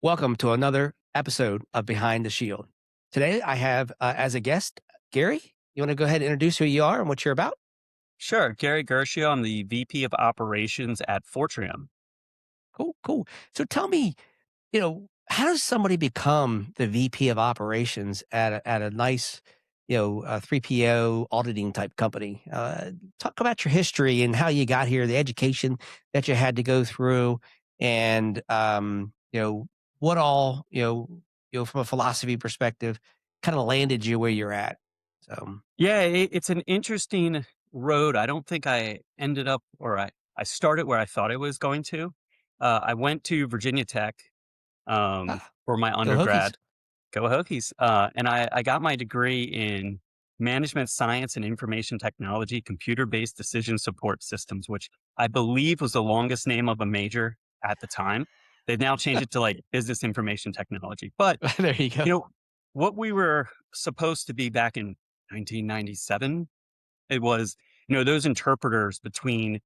Welcome to another episode of Behind the Shield. Today, I have as a guest, Gary. You want to go ahead and introduce who you are and what you're about? Sure. Gary Guercio. I'm the VP of Operations at Fortreum. Cool, cool. So tell me, how does somebody become the VP of Operations at a nice, 3PO auditing type company? Talk about your history and how you got here, the education that you had to go through, and what all from a philosophy perspective, kind of landed you where you're at. So, Yeah, it's an interesting road. I don't think I ended up, or I started where I thought I was going to. I went to Virginia Tech for my go Hokies. undergrad. Go Hokies. And I got my degree in management science and information technology, computer based decision support systems, which I believe was the longest name of a major at the time. They've now changed it to like business information technology. But There you go. You know, what we were supposed to be back in 1997, it was, those interpreters between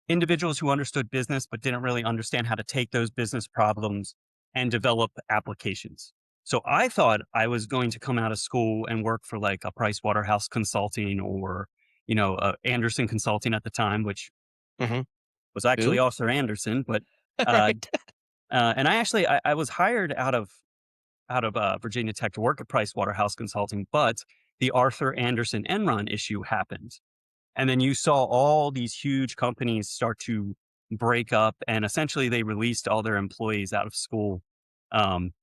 individuals who understood business but didn't really understand how to take those business problems and develop applications. So I thought I was going to come out of school and work for like a Price Waterhouse Consulting or, Anderson Consulting at the time, which Hmm. was actually Who? Arthur Anderson. But, uh, Right. and I was hired out of Virginia Tech to work at Price Waterhouse Consulting, but the Arthur Anderson Enron issue happened. And then you saw all these huge companies start to break up, and essentially they released all their employees out of school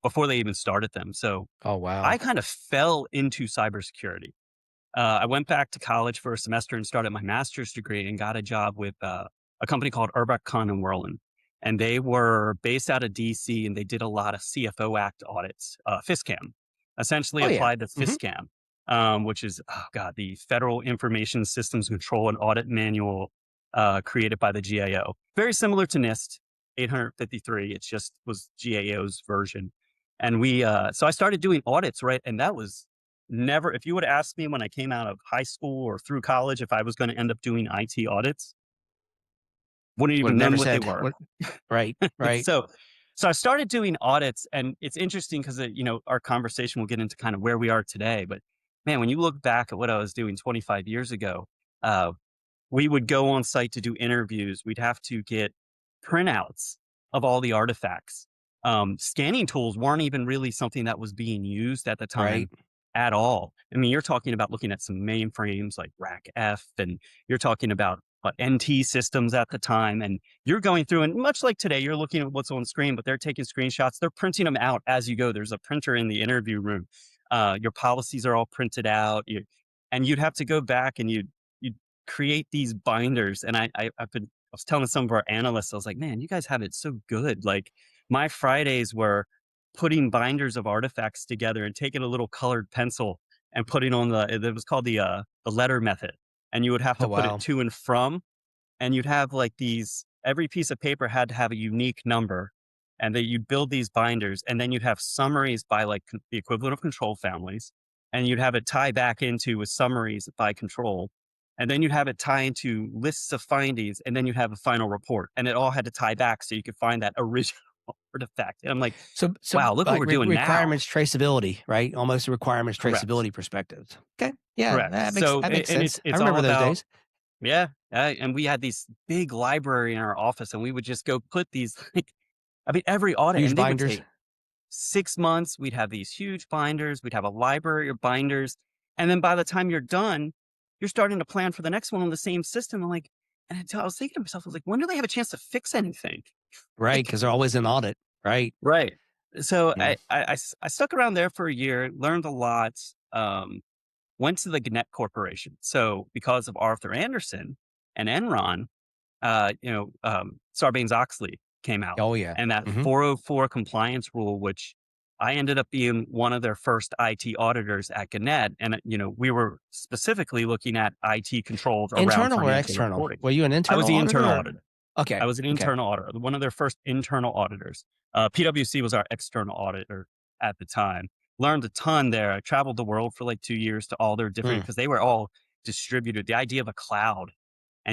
before they even started them. So Oh, I wow. kind of fell into cybersecurity. I went back to college for a semester and started my master's degree and got a job with a company called Urbach Kahn and Werlen. And they were based out of DC and they did a lot of CFO Act audits, FISCAM, essentially Oh, yeah. applied to Mhm. FISCAM, which is, oh God, the Federal Information Systems Control and Audit Manual created by the GAO. Very similar to NIST 853. It just was GAO's version. And so I started doing audits, right? And that was never, if you would ask me when I came out of high school or through college if I was going to end up doing IT audits, wouldn't Would've even known never what they said were. what. Right, right. so, so I started doing audits, and it's interesting because our conversation will get into kind of where we are today. But man, when you look back at what I was doing 25 years ago, uh, we would go on site to do interviews. We'd have to get printouts of all the artifacts. Scanning tools weren't even really something that was being used at the time Right. at all. I mean, you're talking about looking at some mainframes like Rack F, and you're talking about NT systems at the time. And you're going through, and much like today, you're looking at what's on screen, but they're taking screenshots. They're printing them out as you go. There's a printer in the interview room. Your policies are all printed out. And you'd have to go back and you'd create these binders. And I was telling some of our analysts, I was like, man, you guys have it so good. Like my Fridays were putting binders of artifacts together and taking a little colored pencil and putting on it was called the letter method. And you would have Oh, to put it wow. to and from, and you'd have like every piece of paper had to have a unique number, and that you'd build these binders, and then you'd have summaries by like the equivalent of control families, and you'd have it tie back into with summaries by control, and then you'd have it tie into lists of findings, and then you'd have a final report, and it all had to tie back so you could find that original artifact. And I'm like, So, wow, look what like, we're doing now. requirements traceability, right? Almost a requirements Correct. traceability perspective. Okay. Yeah, Correct. So, that makes and sense. I it's all remember those about. days. Yeah, and we had these big library in our office, and we would just go put these like, I mean, every audit, Huge and they would binders. take 6 months. We'd have these huge binders. We'd have a library of binders, and then by the time you're done, you're starting to plan for the next one on the same system. I'm like, and I was thinking to myself, I was like, when do they have a chance to fix anything? Right, Like, because 'cause they're always in audit, right? right. So Yeah. I stuck around there for a year, learned a lot. Went to the Gannett Corporation. So because of Arthur Anderson and Enron, Sarbanes-Oxley came out, Oh, yeah. and that Mhm. 404 compliance rule, which I ended up being one of their first IT auditors at Gannett. And, we were specifically looking at IT controls around Internal or financial external? reporting. Were you an I was internal the auditor internal or. auditor. I Okay, was an okay. internal auditor, one of their first internal auditors. PwC was our external auditor at the time. Learned a ton there. I traveled the world for like 2 years to all their different, Mm. because they were all distributed. The idea of a cloud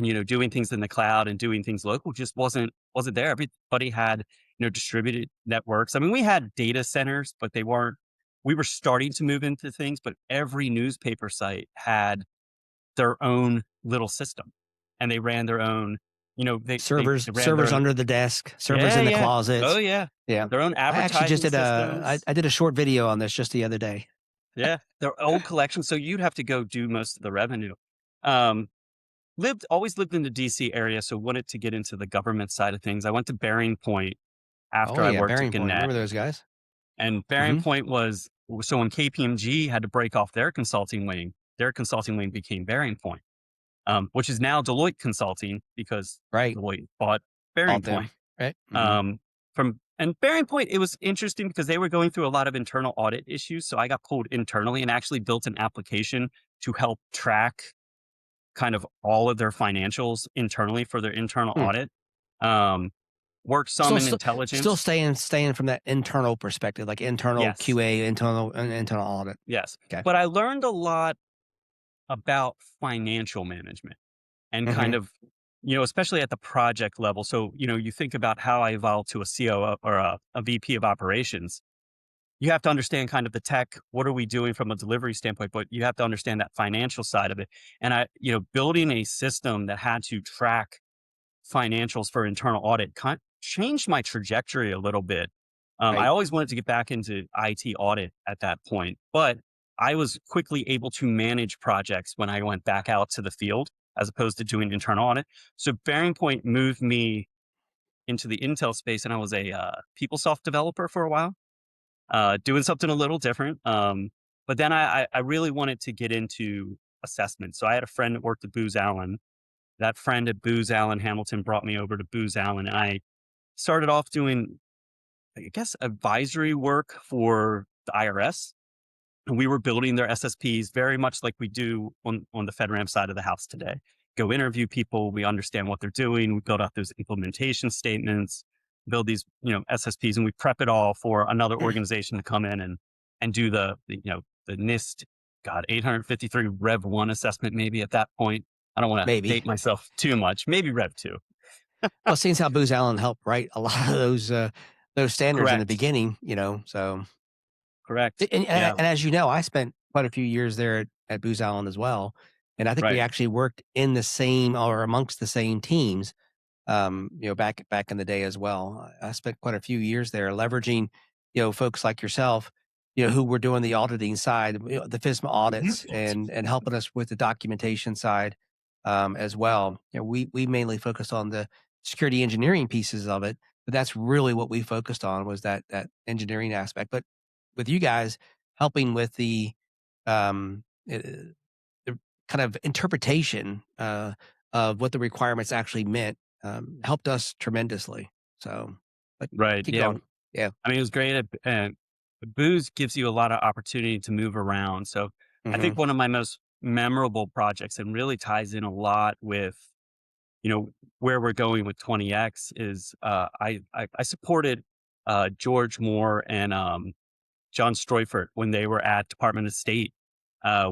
and, doing things in the cloud and doing things local just wasn't there. Everybody had, distributed networks. I mean, we had data centers, but we were starting to move into things, but every newspaper site had their own little system, and they ran their own, they ran their Servers own. under the desk, servers Yeah, in the yeah. Oh, closets. yeah. Yeah. Their own I actually just advertising did systems. I did a short video on this just the other day. Yeah, their own collection, so you'd have to go do most of the revenue. Um, always lived in the DC area, so wanted to get into the government side of things. I went to Bearing Point Oh, after I yeah, worked at Bearing Point. Gannett, Remember those guys? and Bearing Mhm. Point was so when KPMG had to break off their consulting wing became Bearing Point, which is now Deloitte Consulting because Right. Deloitte bought Bearing Bought Point. them. Right? Mhm. Um, and Bearing Point, it was interesting because they were going through a lot of internal audit issues. So I got pulled internally and actually built an application to help track kind of all of their financials internally for their internal Hmm. audit. Um, Worked some Still in st Still intelligence. staying from that internal perspective, like internal Yes. QA, internal audit. Yes. Okay. But I learned a lot about financial management and kind Mhm. of, especially at the project level. So, you think about how I evolved to a COO or a VP of operations. You have to understand kind of the tech. What are we doing from a delivery standpoint? But you have to understand that financial side of it. And building a system that had to track financials for internal audit changed my trajectory a little bit. I Right. always wanted to get back into IT audit at that point, but I was quickly able to manage projects when I went back out to the field as opposed to doing internal audit. So Bearing Point moved me into the Intel space, and I was a PeopleSoft developer for a while, doing something a little different. But then I really wanted to get into assessment. So I had a friend that worked at Booz Allen. That friend at Booz Allen Hamilton brought me over to Booz Allen. And I started off doing, I guess, advisory work for the IRS. And we were building their SSPs very much like we do on the FedRAMP side of the house today. Go interview people, we understand what they're doing, we build out those implementation statements, build these, SSPs, and we prep it all for another organization to come in and do the NIST, God, 853 Rev 1 assessment, maybe at that point. I don't want to Maybe. date myself too much. Maybe Rev 2. Well, seeing how Booz Allen helped write a lot of those standards in the Correct. beginning, so Correct. and Yeah. as you know, I spent quite a few years there at Booz Allen as well, and I think we Right. actually worked in the same or amongst the same teams, back in the day as well. I spent quite a few years there leveraging, folks like yourself, who were doing the auditing side, the FISMA audits and helping us with the documentation side, as well. We mainly focused on the security engineering pieces of it, but that's really what we focused on was that engineering aspect. But with you guys helping with um, uh, the kind of interpretation of what the requirements actually meant helped us tremendously. So, but Right. keep Yeah. going. Yeah. I mean, it was great. Booze gives you a lot of opportunity to move around. So I think Hmm. one of my most memorable projects and really ties in a lot with, where we're going with 20X is I supported George Moore and John Stroifert when they were at Department of State.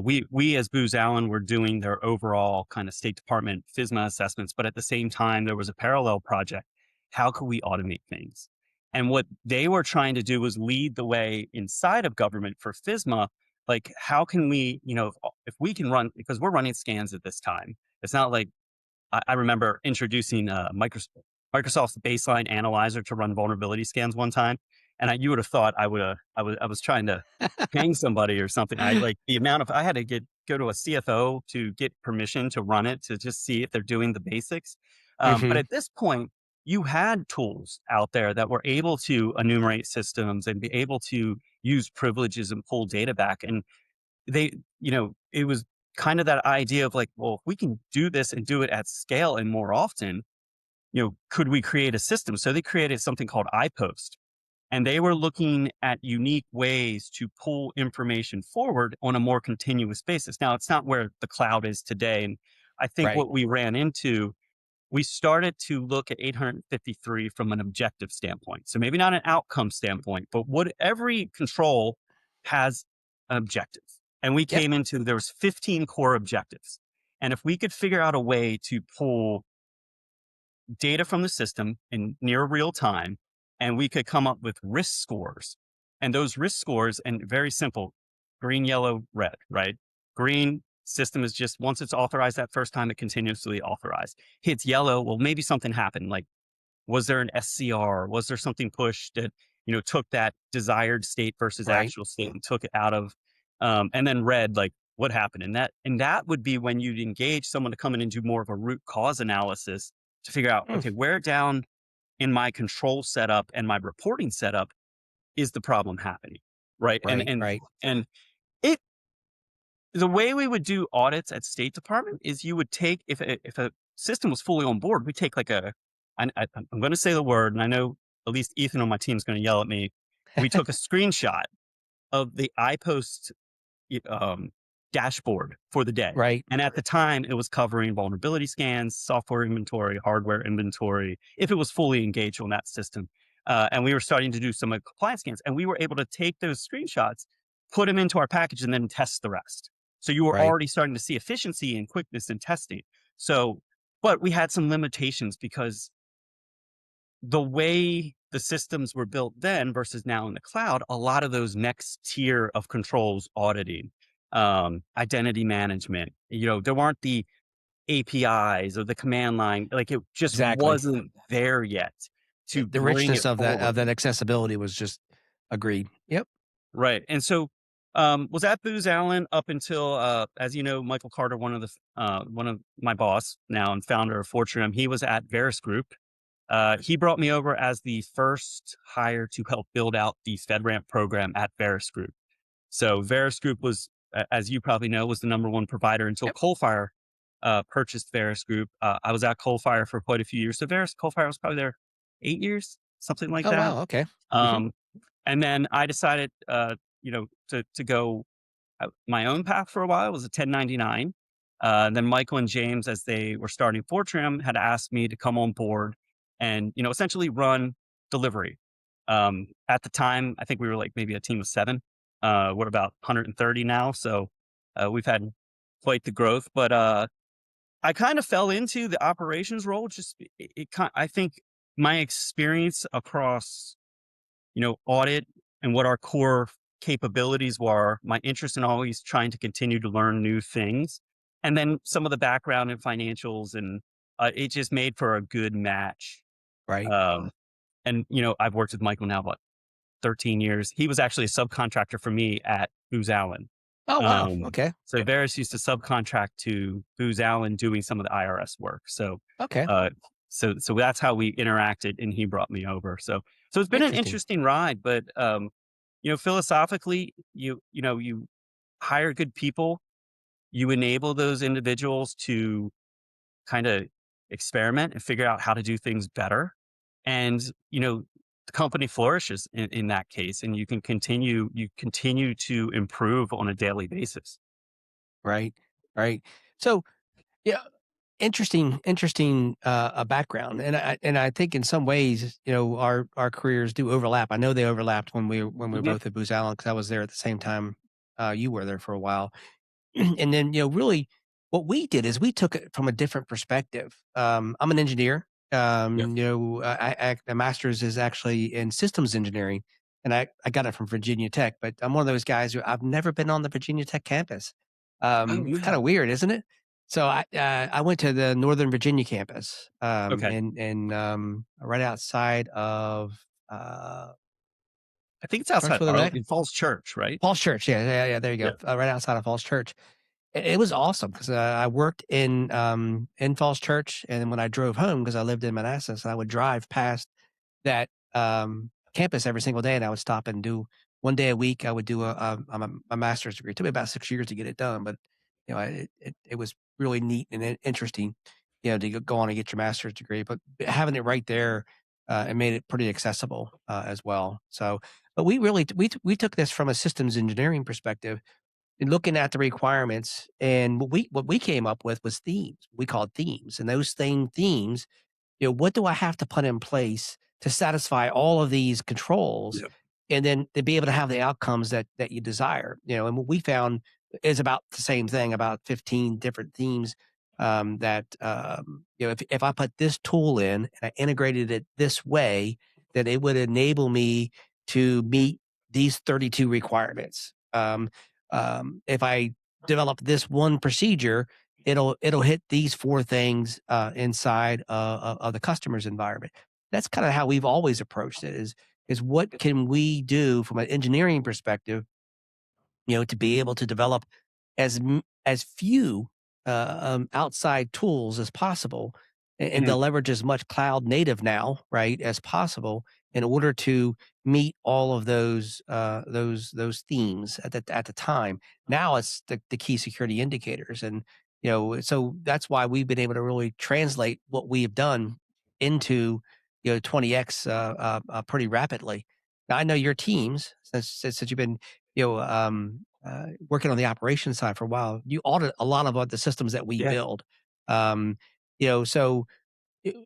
We as Booz Allen were doing their overall kind of State Department FISMA assessments, but at the same time there was a parallel project. How could we automate things? And what they were trying to do was lead the way inside of government for FISMA. Like, how can we, if we can run, because we're running scans at this time. It's not like I remember introducing Microsoft's baseline analyzer to run vulnerability scans one time, and you would have thought I was trying to hang somebody or something. The amount of I had to go to a CFO to get permission to run it to just see if they're doing the basics. But Hmm. at this point, you had tools out there that were able to enumerate systems and be able to use privileges and pull data back. And it was kind of that idea of like, well, if we can do this and do it at scale and more often, could we create a system? So they created something called iPost, and they were looking at unique ways to pull information forward on a more continuous basis. Now, it's not where the cloud is today. And I think Right. what we ran into, we started to look at 853 from an objective standpoint. So maybe not an outcome standpoint, but what every control has an objective. And we Yep. came into there was 15 core objectives. And if we could figure out a way to pull data from the system in near real time, and we could come up with risk scores. And those risk scores, and very simple, green, yellow, red, right? Green system is just once it's authorized that first time, it continuously authorized. Hits yellow, well, maybe something happened. Like, was there an SCR? Was there something pushed that, took that desired state versus Right. actual state and took it out of, and then red, like what happened? And that would be when you'd engage someone to come in and do more of a root cause analysis to figure out, Mm, okay, where down in my control setup and my reporting setup is the problem happening, right? And right. and Right. and it the way we would do audits at State Department is you would take if a system was fully on board, we take like I'm going to say the word, and I know at least Ethan on my team is going to yell at me. We took a screenshot of the iPost um, dashboard for the day. Right. And at the time, it was covering vulnerability scans, software inventory, hardware inventory, if it was fully engaged on that system. And we were starting to do some compliance scans, and we were able to take those screenshots, put them into our package, and then test the rest. So you were Right. already starting to see efficiency and quickness in testing. So, but we had some limitations because the way the systems were built then versus now in the cloud, a lot of those next tier of controls, auditing, identity management, there weren't the APIs or the command line, like it just Exactly. wasn't there yet to The bring richness it of forward. that accessibility was just agreed. Yep. Right. And so was at Booz Allen up until as you know, Michael Carter, one of my boss now and founder of Fortreum, he was at Veris Group. He brought me over as the first hire to help build out the FedRAMP program at Veris Group. So Veris Group was, as you probably know, was the number one provider until Yep. Coalfire purchased Veris Group. I was at Coalfire for quite a few years. So Coalfire was probably there 8 years, something like Oh, that. wow. Okay. Hmm. Um, and then I decided, to go my own path for a while. It was a 1099. Then Michael and James, as they were starting Fortrim, had asked me to come on board and essentially run delivery. At the time, I think we were like maybe a team of seven. We're about 130 now, so we've had quite the growth. But I kind of fell into the operations role. Just I think my experience across audit and what our core capabilities were, my interest in always trying to continue to learn new things, and then some of the background in financials, and it just made for a good match. Right. Um, and I've worked with Michael now about 13 years. He was actually a subcontractor for me at Booz Allen. Oh, wow. Um, Okay. so Veris used to subcontract to Booz Allen doing some of the IRS work. So, Okay. uh, so that's how we interacted, and he brought me over. So it's been an Interesting. interesting ride, but philosophically, you hire good people, you enable those individuals to kind of experiment and figure out how to do things better, and the company flourishes in that case, and you continue to improve on a daily basis. Right. Right. So, yeah, interesting background, and I think in some ways, our careers do overlap. I know they overlapped when we were Mhm. both at Booz Allen because I was there at the same time you were there for a while. And then, really what we did is we took it from a different perspective. I'm an engineer. Yep. My master's is actually in systems engineering, and I got it from Virginia Tech, but I'm one of those guys who I've never been on the Virginia Tech campus. Oh, It's yeah. kind of weird, isn't it? So I went to the Northern Virginia campus, Okay. right outside of uh, I think it's starts outside with an X. Arlington Falls Church, right? Falls Church. Yeah, yeah, yeah. There you go. Yeah. Right outside of Falls Church. It was awesome because I worked in Falls Church, and then when I drove home, because I lived in Manassas, I would drive past that, campus every single day, and I would stop and do 1 day a week, I would do a master's degree. It took me about 6 years to get it done, but, it was really neat and interesting, to go on and get your master's degree, but having it right there, it made it pretty accessible, as well. So, but we really we took this from a systems engineering perspective and looking at the requirements, and what we came up with was themes. We called themes, and those same themes, what do I have to put in place to satisfy all of these controls, Yep. and then to be able to have the outcomes that you desire. And what we found, is about the same thing, about 15 different themes that if I put this tool in and I integrated it this way, then it would enable me to meet these 32 requirements. If I develop this one procedure, it'll hit these four things inside of the customer's environment. That's kind of how we've always approached it. Is what can we do from an engineering perspective, to be able to develop as few outside tools as possible, and to Mhm. leverage as much cloud native now, right, as possible in order to meet all of those themes at the time. Now it's the key security indicators, and so that's why we've been able to really translate what we have done into 20x pretty rapidly. Now I know your teams, since you've been working on the operations side for a while, you audit a lot of the systems that we Yeah. build. Um, so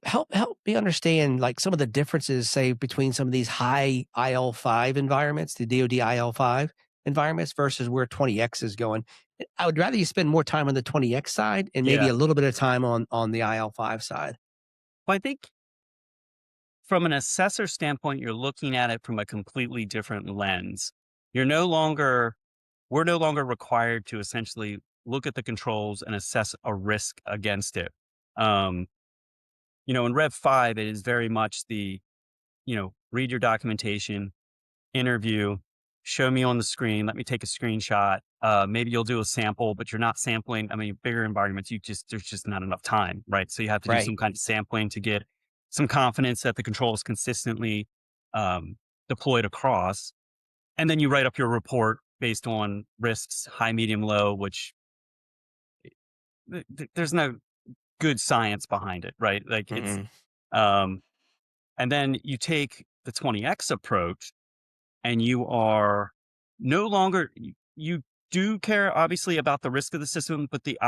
help me understand like some of the differences, say between some of these high IL5 environments, the DoD IL5 environments versus where 20x is going. I would rather you spend more time on the 20x side and maybe Yeah. a little bit of time on the IL5 side. Well, I think from an assessor standpoint, you're looking at it from a completely different lens. You're no longer we're no longer required to essentially look at the controls and assess a risk against it. Um, in Rev 5, it is very much read your documentation, interview, show me on the screen, let me take a screenshot. Maybe you'll do a sample, but you're not sampling. I mean, bigger environments, there's just not enough time, right? So you have to do Right. some kind of sampling to get some confidence that the control is consistently um, deployed across. And then you write up your report based on risks, high, medium, low, which there's no good science behind it, right? Like Mm-mm. um, and then you take the 20x approach and you are no longer you do care obviously about the risk of the system, but the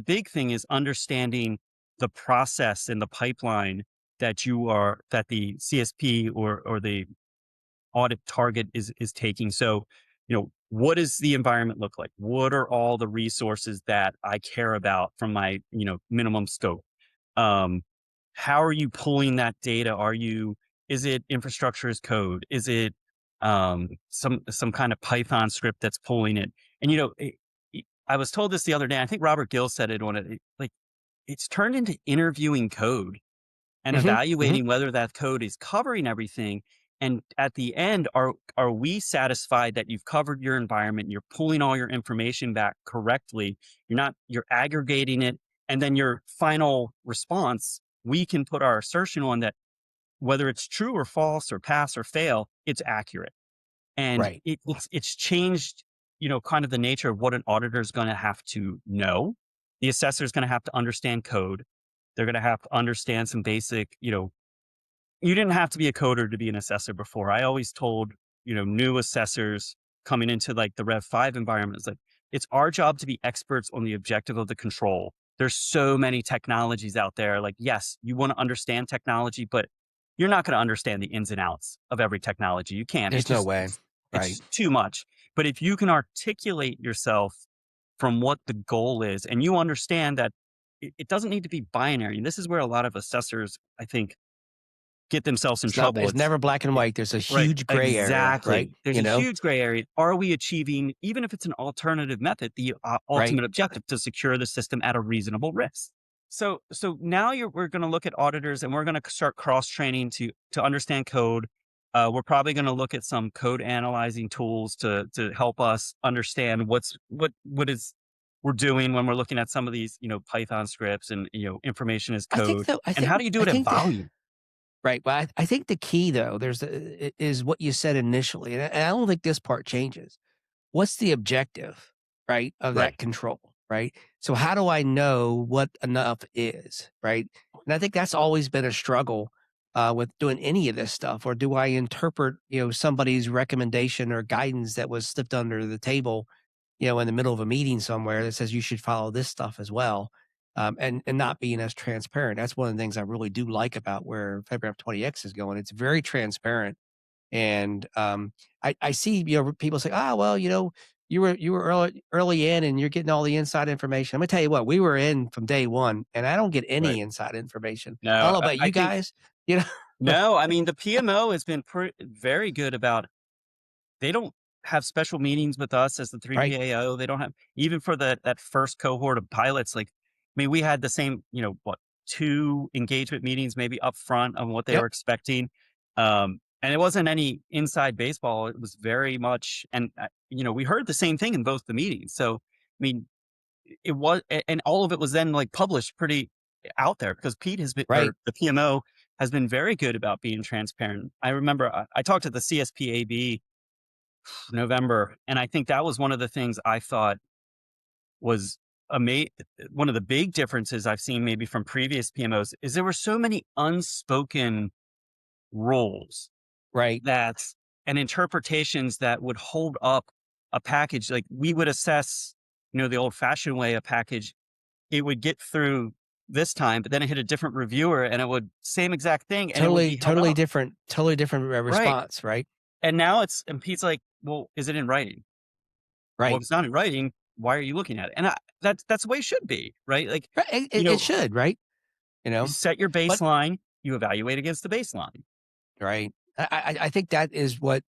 big thing is understanding the process and the pipeline that the CSP or the audit target is taking. So, what does the environment look like? What are all the resources that I care about from my, minimum scope? Um, how are you pulling that data? Is it infrastructure as code? Is it some kind of Python script that's pulling it? And I was told this the other day. I think Robert Gill said it on it. Like it's turned into interviewing code and Hmm. Hmm. evaluating whether that code is covering everything. And at the end, are we satisfied that you've covered your environment, you're pulling all your information back correctly, you're aggregating it, and then your final response, we can put our assertion on that whether it's true or false or pass or fail, it's accurate. And Right. it's changed, kind of the nature of what an auditor is going to have to know. The assessor is going to have to understand code. They're going to have to understand some basic, you didn't have to be a coder to be an assessor before. I always told, new assessors coming into like the Rev 5 environment, it's like, it's our job to be experts on the objective of the control. There's so many technologies out there. Like, yes, you want to understand technology, but you're not going to understand the ins and outs of every technology. You can't. There's no way. It's Right. just too much. But if you can articulate yourself from what the goal is and you understand that it doesn't need to be binary. And this is where a lot of assessors, I think, get themselves in It's not. trouble. It's never black and It white. There's a right, huge gray area. Right. exactly. There's a huge gray area. Are we achieving, even if it's an alternative method, the Right. ultimate objective to secure the system at a reasonable risk? So now we're going to look at auditors and we're going to start cross training to understand code. We're probably going to look at some code analyzing tools to help us understand what is we're doing when we're looking at some of these Python scripts and information as I think code. though. I And how think. do you do I it at think that. volume? Right. But I think the key though, is what you said initially, and I don't think this part changes. What's the objective, right, of Right. that control, right? So how do I know what enough is, right? And I think that's always been a struggle with doing any of this stuff. Or do I interpret, somebody's recommendation or guidance that was slipped under the table, in the middle of a meeting somewhere that says you should follow this stuff as well, and not being as transparent. That's one of the things I really do like about where FedRAMP 20x is going. It's very transparent, and I see, people say, "Ah, well, you were early in, and you're getting all the inside information. I'm gonna tell you what, we were in from day one, and I don't get Right. any inside information. I don't No, know about I you think guys, you know? no, I mean, the PMO has been very good about they don't have special meetings with us as the Right? 3PAO. They don't have even for that first cohort of pilots, like, I mean, we had the same, what, 2 engagement meetings maybe upfront on what they were Yep, expecting. And it wasn't any inside baseball. It was very much and, we heard the same thing in both the meetings. So, I mean, it was and all of it was then, like, published pretty out there because Pete has been right. or the PMO has been very good about being transparent. I remember I talked to the CSPAB November, and I think that was one of the things I thought was ama one of the big differences I've seen maybe from previous PMOs is there were so many unspoken rules Right. that and interpretations that would hold up a package. Like, we would assess, the old-fashioned way a package, it would get through this time, but then it hit a different reviewer, and it would same exact thing, and it would be Totally held up. totally different Right, response, right? and now and Pete's like, "Well, is it in writing?" Well, if Right. it's not in writing, why are you looking at it? And that's the way it should be, right? Like, Right, you it know, should, right? You you know? set your But baseline, you evaluate against the baseline. right. I think that is what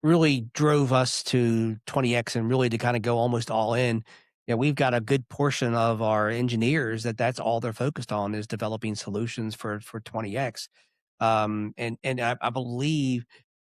really drove us to 20X and really to kinda go almost all in. We've got a good portion of our engineers that's all they're focused on is developing solutions for 20X. And I believe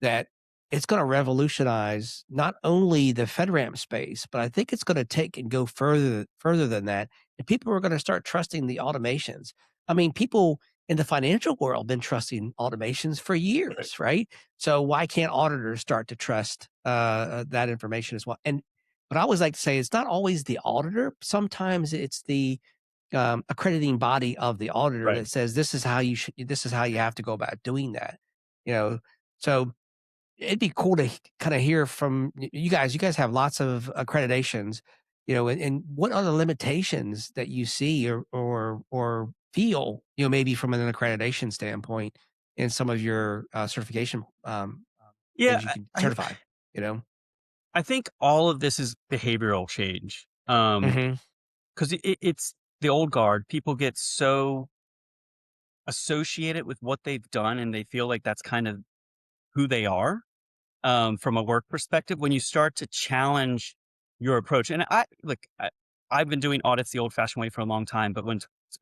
that it's gonna revolutionize not only the FedRAMP space, but I think it's gonna take and go further than that, and people are gonna start trusting the automations. I mean, people in the financial world been trusting automations for Right. years, right? So why can't auditors start to trust, that information as well? And but I always like to say it's not always the auditor. Sometimes it's the, accrediting body of the auditor Right. that says, this is how you have to go about doing that, you know? So it'd be cool to kinda hear from you guys. You guys have lots of accreditations, and what are the limitations that you see or feel, maybe from an accreditation standpoint in some of your, certification, Yeah, things you can I certify, you know? I think all of this is behavioral change. Mhm. 'Cause it's the old guard. People get so associated with what they've done, and they feel like that's kind of who they are. From a work perspective, when you start to challenge your approach. And I've been doing audits the old fashioned way for a long time, but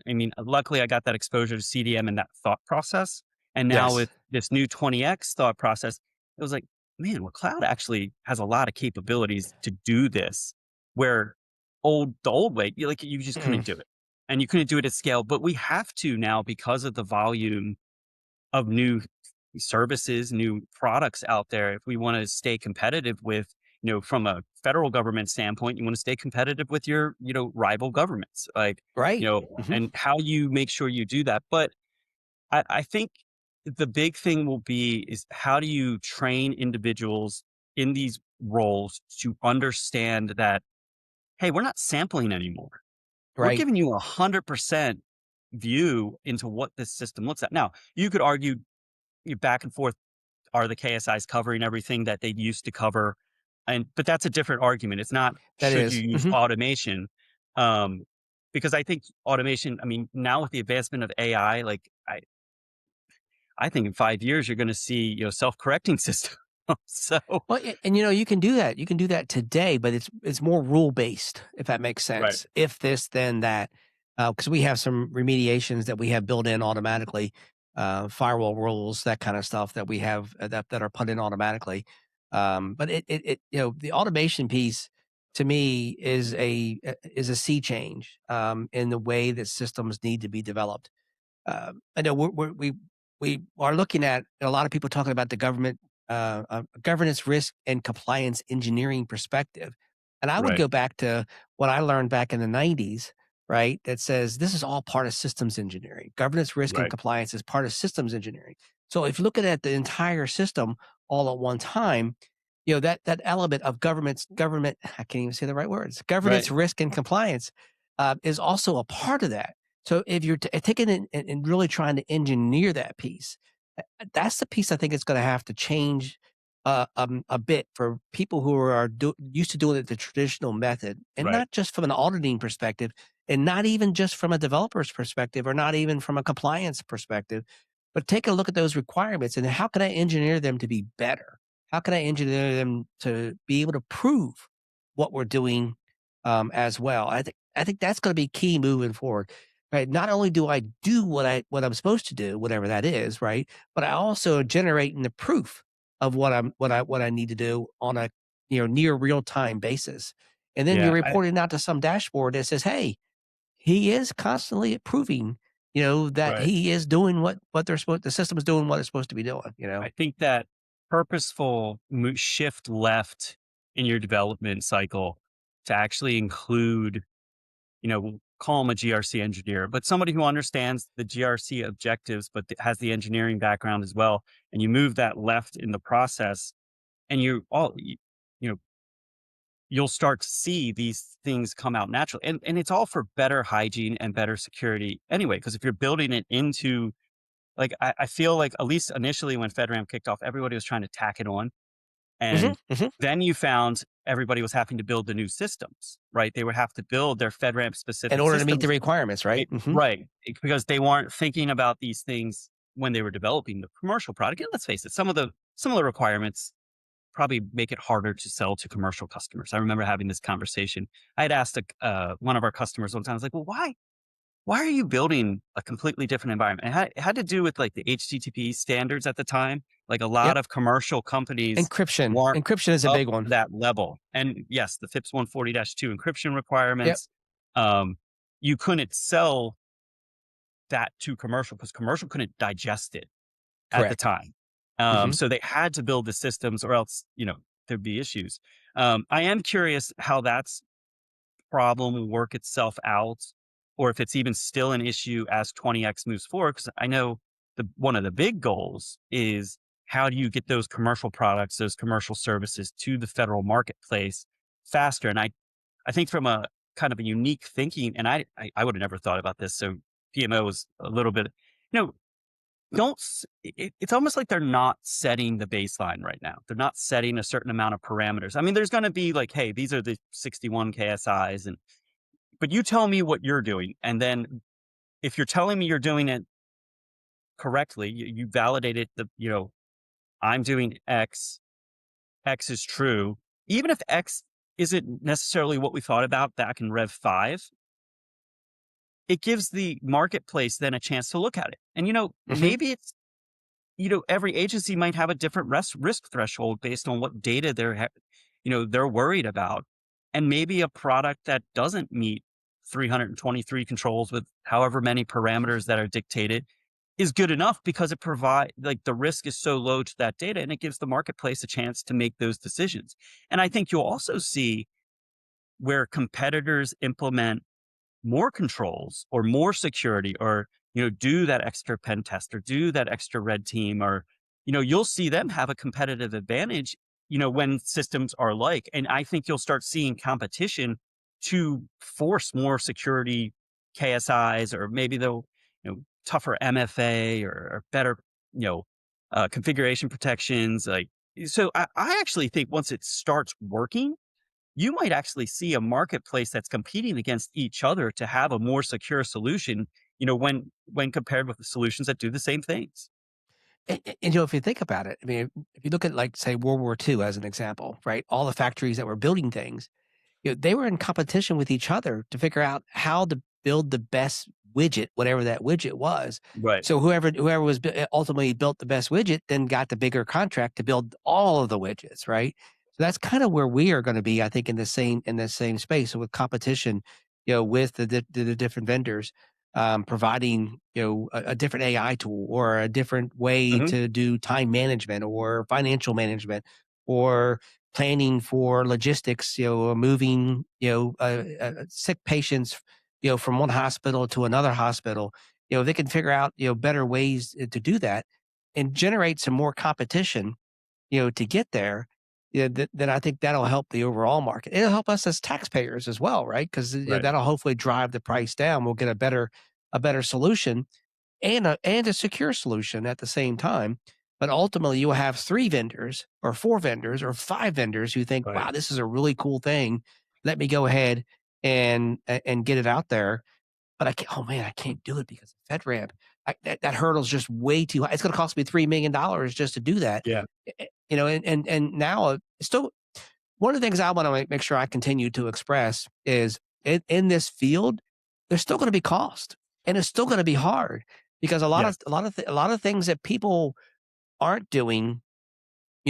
I mean, luckily I got that exposure to CDM and that thought process. And now Yes. with this new 20X thought process, it was like, man, well, cloud actually has a lot of capabilities to do this where the old way, you just couldn't Mm. do it and you couldn't do it at scale, but we have to now because of the volume of new services, new products out there. If we want to stay competitive with, from a federal government standpoint, you want to stay competitive with your, rival governments, like, Right. Mhm. and how you make sure you do that. But I think the big thing will be is how do you train individuals in these roles to understand that, hey, we're not sampling anymore. We're Right. giving you 100% view into what this system looks at. Now, you could argue you back and forth. Are the KSIs covering everything that they used to cover? But that's a different argument. It's not That should you is. use Mhm. automation? Um, because I think automation, I mean, now with the advancement of AI, like I think in 5 years you're gonna see, self-correcting systems. So Well, and you can do that. You can do that today, but it's more rule based, if that makes right, sense. If this, then that, because we have some remediations that we have built in automatically, firewall rules, that kind of stuff that we have that are put in automatically. But the automation piece to me is a sea change in the way that systems need to be developed. I know we are looking at a lot of people talking about the governance, risk, and compliance engineering perspective, and I would right, go back to what I learned back in the '90s, right? That says this is all part of systems engineering. Governance, risk, and right, compliance is part of systems engineering. So if you're looking at the entire system all at one time, that element of government, I can't even say the right words, right. governance, risk, and compliance is also a part of that. So if you're taking it and really trying to engineer that piece, that's the piece I think it's going to have to change a bit for people who are used to doing it the traditional method, and Right. not just from an auditing perspective, and not even just from a developer's perspective, or not even from a compliance perspective, but take a look at those requirements and how can I engineer them to be better? How can I engineer them to be able to prove what we're doing as well? I think that's going to be key moving forward. Right. Not only do I do what I'm supposed to do, whatever that is, right, but I also generating the proof of what I need to do on a near real time basis. And then you're Yeah. reporting out to some dashboard that says, "Hey, he is constantly proving, that Right. he is doing what they're supposed the system is doing what it's supposed to be doing." I think that purposeful shift left in your development cycle to actually include, we'll call him a GRC engineer, but somebody who understands the GRC objectives, but has the engineering background as well. And you move that left in the process, and you know, you'll start to see these things come out naturally. And it's all for better hygiene and better security anyway. Because if you're building it into, like, I feel like at least initially when FedRAMP kicked off, everybody was trying to tack it on. Mhm, And mhm. then you found everybody was having to build the new systems, right? They would have to build their FedRAMP In specific order to meet the systems. requirements, right? Mhm. Right. Because they weren't thinking about these things when they were developing the commercial product. And let's face it, some of the requirements probably make it harder to sell to commercial customers. I remember having this conversation. I had asked one of our customers one time, I was like, well, why are you building a completely different environment? It had to do with like the HTTP standards at the time. Like a Yep. lot of commercial companies Encryption. weren't Encryption is a up big one. to that level. And yes, the FIPS 140-2 encryption Yep. requirements, um, you couldn't sell that to commercial because commercial couldn't digest it at the Correct. time. Mhm. So they had to build the systems or else, there'd be issues. I am curious how that's problem will work itself out, or if it's even still an issue as 20x moves forward. Because I know one of the big goals is how do you get those commercial products, those commercial services to the federal marketplace faster? And I think from a kind of a unique thinking, and I would have never thought about this. So PMO is a little bit, you know, it's almost like they're not setting the baseline right now. They're not setting a certain amount of parameters. I mean, there's going to be like, hey, these are the 61 KSIs, but you tell me what you're doing. And then if you're telling me you're doing it correctly, you validated I'm doing X, X is true. Even if X isn't necessarily what we thought about back in Rev 5, it gives the marketplace then a chance to look at it. And, Mhm. maybe it's, every agency might have a different risk threshold based on what data they're worried about. And maybe a product that doesn't meet 323 controls with however many parameters that are dictated is good enough because it provide like the risk is so low to that data and it gives the marketplace a chance to make those decisions. And I think you'll also see where competitors implement more controls or more security or do that extra pen test or do that extra red team or you'll see them have a competitive advantage when systems are like. And I think you'll start seeing competition to force more security KSIs, or maybe they'll tougher MFA or better you know configuration protections. Like, so I actually think once it starts working, you might actually see a marketplace that's competing against each other to have a more secure solution, when compared with the solutions that do the same things. And, if you think about it, I mean, if you look at, like, say, World War II as an example, right? All the factories that were building things, they were in competition with each other to figure out how to build the best widget, whatever that widget was. Right. So whoever ultimately built the best widget then got the bigger contract to build all of the widgets, right? So that's kind of where we are going to be, I think, in the same space. So with competition, with the different vendors, providing a different AI tool or a different way Hmm. to do time management or financial management or planning for logistics, moving, sick patients, from one hospital to another hospital. They can figure out, better ways to do that and generate some more competition, to get there. Then I think that'll help the overall market. It'll help us as taxpayers as well, right? Because Right. that'll hopefully drive the price down. We'll get a better solution and a secure solution at the same time. But ultimately, you will have 3 vendors or 4 vendors or 5 vendors who think, Right. "Wow, this is a really cool thing. Let me go ahead and get it out there." But I can't, oh man, I can't do it because of FedRAMP. That hurdle's just way too high. It's going to cost me $3 million just to do that. Yeah. And now still one of the things I want to make sure I continue to express is in this field, there's still going to be cost, and it's still going to be hard because Yes. a lot of things that people aren't doing,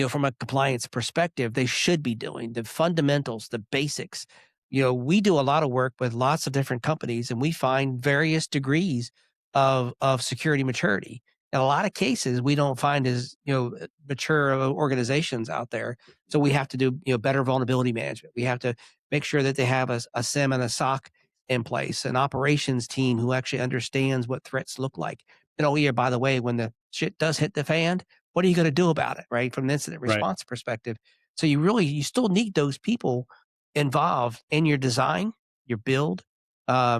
from a compliance perspective, they should be doing the fundamentals, the basics. We do a lot of work with lots of different companies, and we find various degrees of security maturity. In a lot of cases, we don't find as mature organizations out there. So we have to do better vulnerability management. We have to make sure that they have a SIM and a SOC in place, an operations team who actually understands what threats look like. Yeah, by the way, when the shit does hit the fan, what are you going to do about it, right? From an incident Right. response perspective. So you still need those people involved in your design, your build,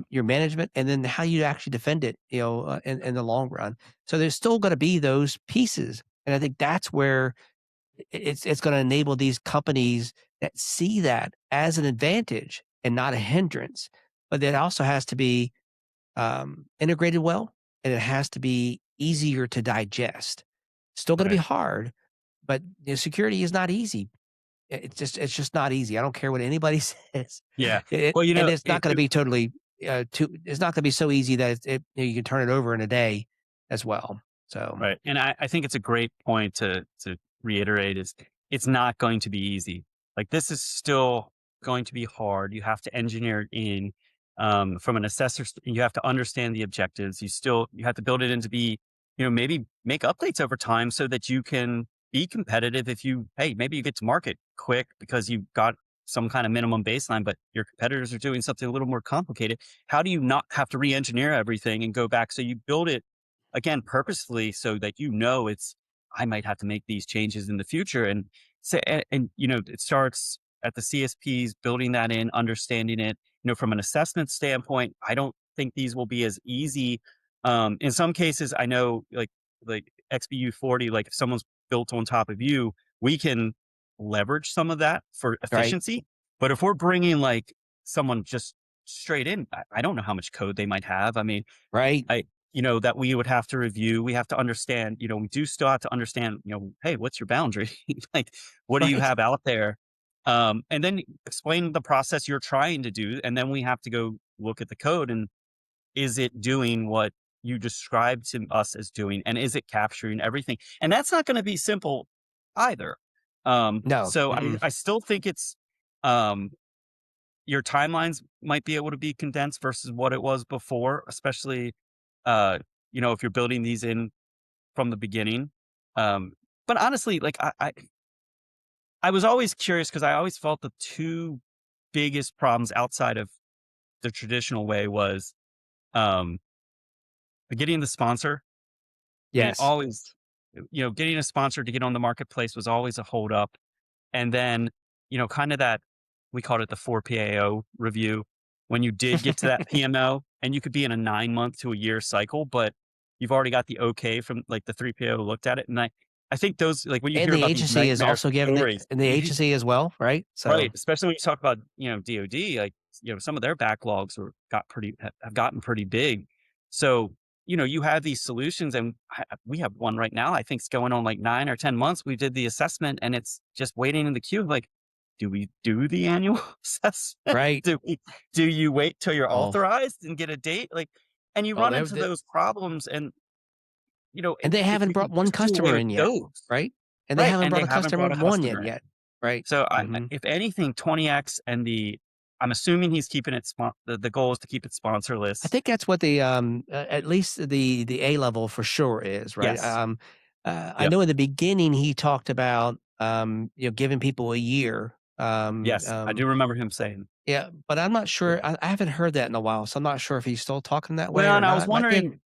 your management, and then how you actually defend it, in the long run. So there's still going to be those pieces. And I think that's where it's going to enable these companies that see that as an advantage and not a hindrance. But it also has to be integrated well, and it has to be easier to digest. Still going to be Right. hard, but security is not easy. It's just not easy. I don't care what anybody says. Yeah. Well, And it's not going to be totally it's not going to be so easy that you can turn it over in a day as well. So right. And I think it's a great point to reiterate is it's not going to be easy. Like this is still going to be hard. You have to engineer it in from an assessor. You have to understand the objectives. You have to build it in to be, maybe make updates over time so that you can be competitive. Hey, maybe you get to market quick because you got some kind of minimum baseline, but your competitors are doing something a little more complicated. How do you not have to re-engineer everything and go back? So you build it again purposefully so that I might have to make these changes in the future. And so it starts at the CSPs building that in, understanding it. From an assessment standpoint, I don't think these will be as easy. In some cases, I know like XBU 40, like if someone's built on top of you, we can leverage some of that for right, efficiency. But if we're bringing like someone just straight in, I don't know how much code they might have. I mean, right, that we would have to review. We have to understand, we do still have to understand, hey, what's your boundary? Like, what do you right. have out there? And then explain the process you're trying to do. And then we have to go look at the code and is it doing what you described to us as doing? And is it capturing everything? And that's not going to be simple either. No, So mm-mm. I still think um, your timelines might be able to be condensed versus what it was before, especially if you're building these in from the beginning. Um, but honestly, like I was always curious because I always felt the two biggest problems outside of the traditional way was um, getting the sponsor. I mean, Yes, always, getting a sponsor to get on the marketplace was always a holdup. And then, kind of that we called it the 4 PAO review when you did get to that PMO and you could be in a 9 month to a year cycle, but you've already got the okay from like the 3 PO looked at it. And I think those, like when you and hear the about these agency is nightmare also giving it, stories, and the agency as well, right? So right? Especially when you talk about, DOD, like, some of their backlogs have gotten pretty big. So, you have these solutions and we have one right now. I think it's going on like 9 or 10 months. We did the assessment and it's just waiting in the queue. Like, do we do the annual assessment? right. Do you wait till you're Oh, authorized and get a date? Like, and you oh, run into those problems and, and they if haven't we brought could one just do away customer with in yet, those. right? And they Right. haven't And brought they a haven't customer brought a one customer in in. yet, right? So Hmm. if anything, 20x and I'm assuming he's keeping it, the goal is to keep it I sponsorless. think that's what at least the A level for sure is, right? Yes. I Yep. know in the beginning he talked about, giving people a year. Yes. I do remember him saying, Yeah, but I'm not sure. yeah. I haven't heard that in a while, so I'm not sure if he's still talking that way Well, or and I was not. Might be wondering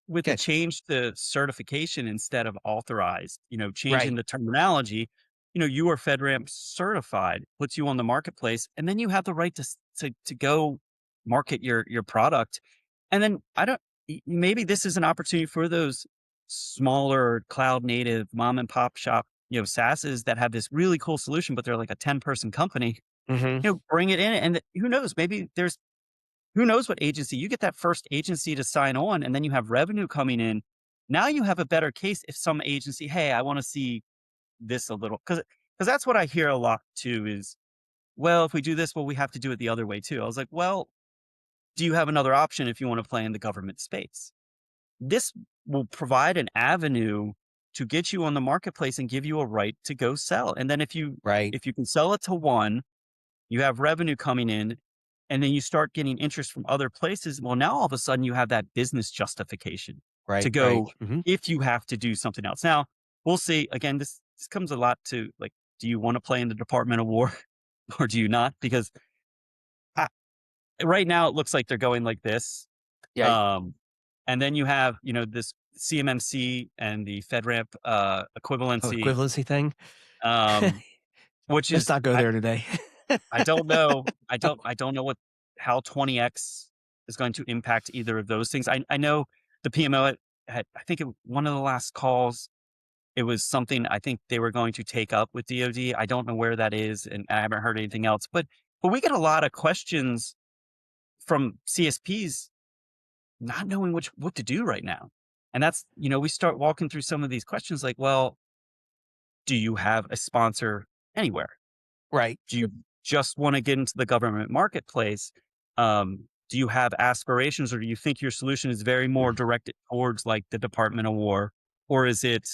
with the good. change to certification instead of authorized, changing Right. the terminology, you are FedRAMP certified, puts you on the marketplace, and then you have the right to go market your product. And then maybe this is an opportunity for those smaller cloud native mom and pop shop, SaaSes that have this really cool solution, but they're like a 10-person company, Hmm. bring it in. And who knows, maybe who knows what agency you get that first agency to sign on, and then you have revenue coming in. Now you have a better case if some agency, hey, I want to see this a little, because that's what I hear a lot too is, well, if we do this, well, we have to do it the other way too. I was like, well, do you have another option if you want to play in the government space? This will provide an avenue to get you on the marketplace and give you a right to go sell. And then Right. if you can sell it to one, you have revenue coming in, and then you start getting interest from other places. Well, now all of a sudden you have that business justification to Right. Right. go Hmm. if you have to do something else. Now, we'll see. Again, this comes a lot to like, do you want to play in the Department of War or do you not? Because I, right now it looks like they're going like this. Yeah. Um, and then you have, this CMMC and the FedRAMP Oh, equivalency, equivalency thing. um, which Let's is not go there today. I don't know. I don't know how 20x is going to impact either of those things. I know the PMO had, I think one of the last calls, it was something I think they were going to take up with DoD. I don't know where that is, and I haven't heard anything else. But we get a lot of questions from CSPs not knowing what to do right now. And that's, we start walking through some of these questions like, well, do you have a sponsor anywhere? Right. Do you just want to get into the government marketplace? Do you have aspirations, or do you think your solution is very more directed towards like the Department of War, or is it,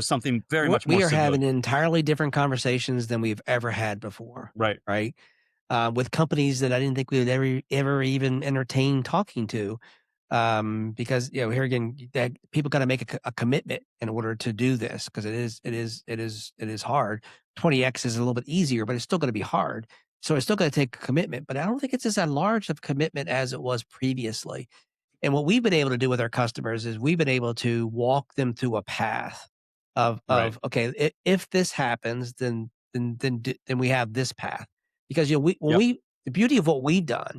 something very much more We are civilian? having entirely different conversations than we've ever had before. Right. Right. With companies that I didn't think we would ever even entertain talking to. Because here again, that people got to make a commitment in order to do this because it is hard. 20x is a little bit easier, but it's still going to be hard. So it's still going to take a commitment. But I don't think it's as large of commitment as it was previously. And what we've been able to do with our customers is we've been able to walk them through a path Right. of okay, if this happens, then we have this path because Yep. the beauty of what we've done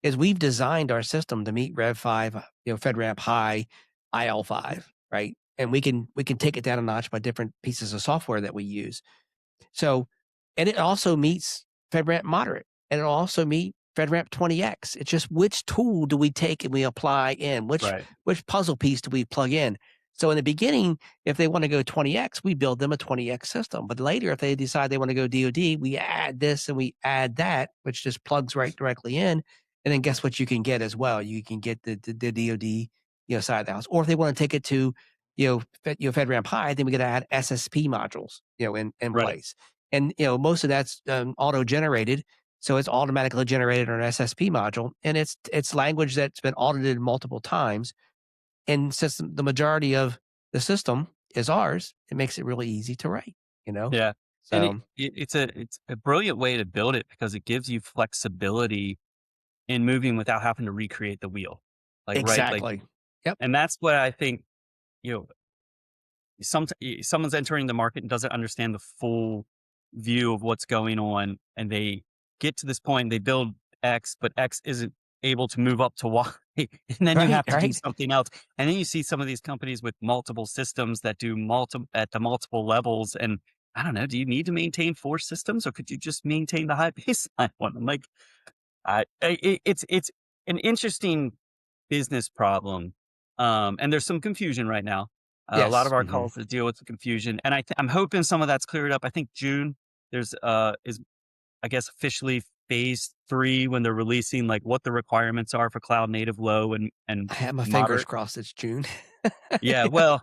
is we've designed our system to meet Rev 5, FedRAMP High, IL5, right? And we can take it down a notch by different pieces of software that we use. So, and it also meets FedRAMP Moderate, and it'll also meet FedRAMP 20x. It's just which tool do we take and we apply in? Right. Which puzzle piece do we plug in? So in the beginning, if they want to go 20x, we build them a 20x system. But later, if they decide they want to go DoD, we add this and we add that, which just plugs right directly in. And then guess what you can get as well? You can get the DoD side of the house. Or if they want to take it to FedRAMP High, then we got to add SSP modules in Right. place. And most of that's auto generated, so it's automatically generated on an SSP module, and it's language that's been audited multiple times. And since the majority of the system is ours, it makes it really easy to write. You know, Yeah. And so it's a brilliant way to build it because it gives you flexibility in moving without having to recreate the wheel. Like, right. Like, exactly. Yep. and that's what I think, you know, someone's entering the market and doesn't understand the full view of what's going on, and they get to this point, they build X, but X isn't able to move up to Y, and then you Right. have to do Right. something else. And then you see some of these companies with multiple systems that do at the multiple levels. And I don't know, do you need to maintain 4 systems, or could you just maintain the high baseline one? I'm like, it's an interesting business problem. And there's some confusion right now. A lot of Yes. our Hmm. calls to deal with the confusion, and I'm hoping some of that's cleared up. I think June there's is I guess officially phase 3 when they're releasing like what the requirements are for cloud native low and I have my fingers moderate. crossed. It's June. Yeah, well,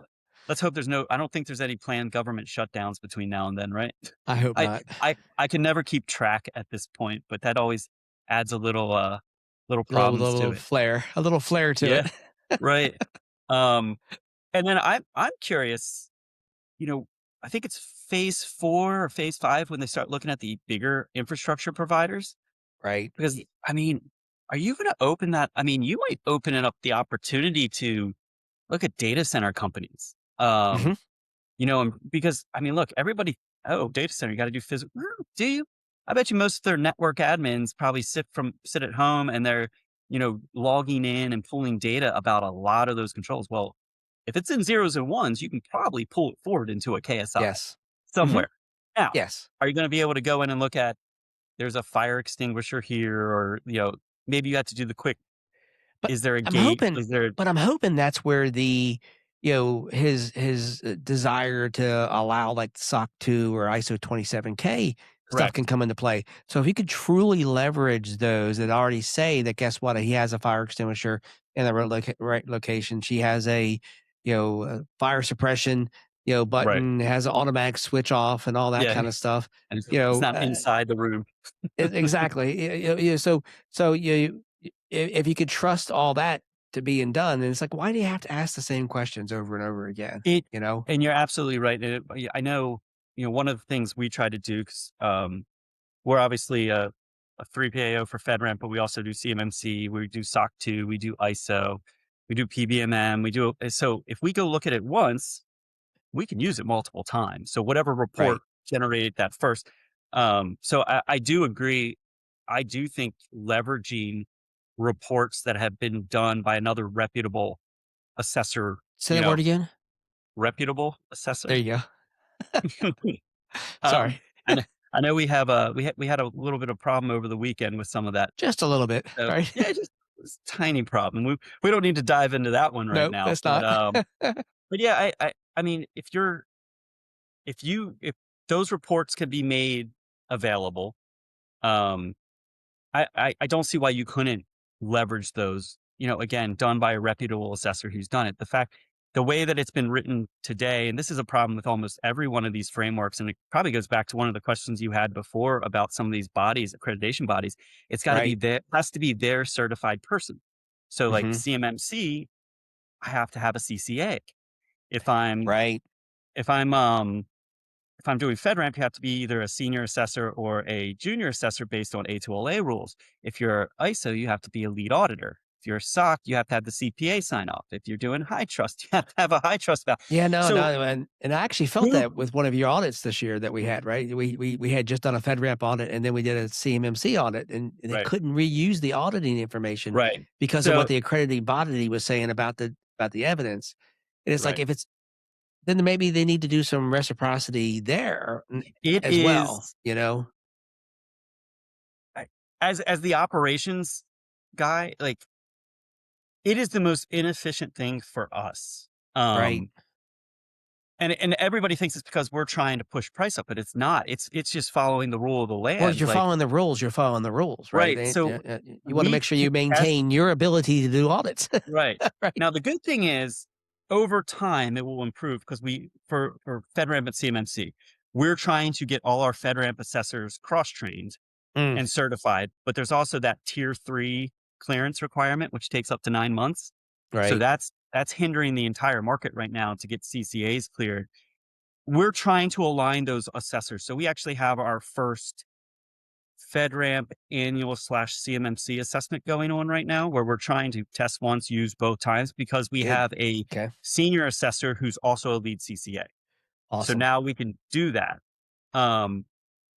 let's hope there's no. I don't think there's any planned government shutdowns between now and then, right? I hope I not. I can never keep track at this point, but that always adds a little Little problems to it. a little flair to Yeah, it. right. Um, and then I'm curious, you know, I think it's phase 4 or phase 5 when they start looking at the bigger infrastructure providers. Right. Because I mean, are you going to open that? I mean, you might open it up the opportunity to look at data center companies. Hmm. Because I mean, look, everybody, oh, data center, you got to do physical. Do you? I bet you most of their network admins probably sit at home and they're, logging in and pulling data about a lot of those controls. Well, If it's in zeros and ones, you can probably pull it forward into a KSI Yes. Hmm. somewhere. Now, Yes. are you going to be able to go in and look at there's a fire extinguisher here, or maybe you have to do the quick. But Is there a I'm gate? hoping Is there but I'm hoping that's where his desire to allow, like, SOC 2 or ISO 27K stuff can correct? come into play. So if he could truly leverage those that already say that, guess what? He has a fire extinguisher in the right location. She has a fire suppression, Right. button, has an automatic switch off and all that Yeah, kinda stuff. and You it's know, not inside the room. exactly. So if you could trust all that to being done, and it's like, why do you have to ask the same questions over and over again? It You know? and you're absolutely right. And I know, one of the things we try to do, 'cause, we're obviously a 3PAO for FedRAMP, but we also do CMMC, we do SOC 2, we do ISO, we do PBMM, so if we go look at it once, we can use it multiple times. So whatever Right. report generated that first. So I do agree. I do think leveraging reports that have been done by another reputable assessor, Say you that word know, again. reputable There assessor. you go. um, Sorry. and I know we had a little bit of problem over the weekend with some of that. Just a little bit, So right? yeah, just it's a tiny problem. We don't need to dive into that one right Nope, now. that's But not. yeah, I mean, if those reports can be made available, um, I don't see why you couldn't leverage those, again, done by a reputable assessor who's done it. The way that it's been written today, and this is a problem with almost every one of these frameworks, and it probably goes back to one of the questions you had before about some of these bodies, accreditation bodies. It's got to be Right. there, has to be their certified person. So like Mhm. CMMC, I have to have a CCA. If I'm Right. if I'm um if I'm doing FedRAMP, you have to be either a senior assessor or a junior assessor based on A2LA rules. If you're ISO, you have to be a lead auditor. If you're SOC, you have to have the CPA sign off. If you're doing high trust, you have to have a high trust value. Yeah, no, So, no, and I actually felt who- that with one of your audits this year that we had, right? We had just done a FedRAMP audit, and then we did a CMMC audit, and they right, couldn't reuse the auditing information right. because of what So, the accrediting body was saying about the evidence. And it's like, right. if it's then maybe they need to do some reciprocity there It as well, is you know? I- as the operations guy, like it is the most inefficient thing for us. Right. Um, and everybody thinks it's because we're trying to push price up, but it's not. It's just following the rule of the Well, if land. you're Like, following the rules, you're following the rules, right? right. So You wanna we make sure can you test. maintain your ability to do audits, Right. right? Now, the good thing is over time it will improve because for FedRAMP and CMMC, we're trying to get all our FedRAMP assessors cross-trained Mm, and certified, but there's also that tier 3 clearance requirement, which takes up to 9 months. So right. that's hindering the entire market right now to get CCAs cleared. We're trying to align those assessors. So we actually have our first FedRAMP annual/CMMC assessment going on right now, where we're trying to test once, use both times, because we Good. have a Okay. senior assessor who's also a lead CCA. So Awesome. now we can do that. Um,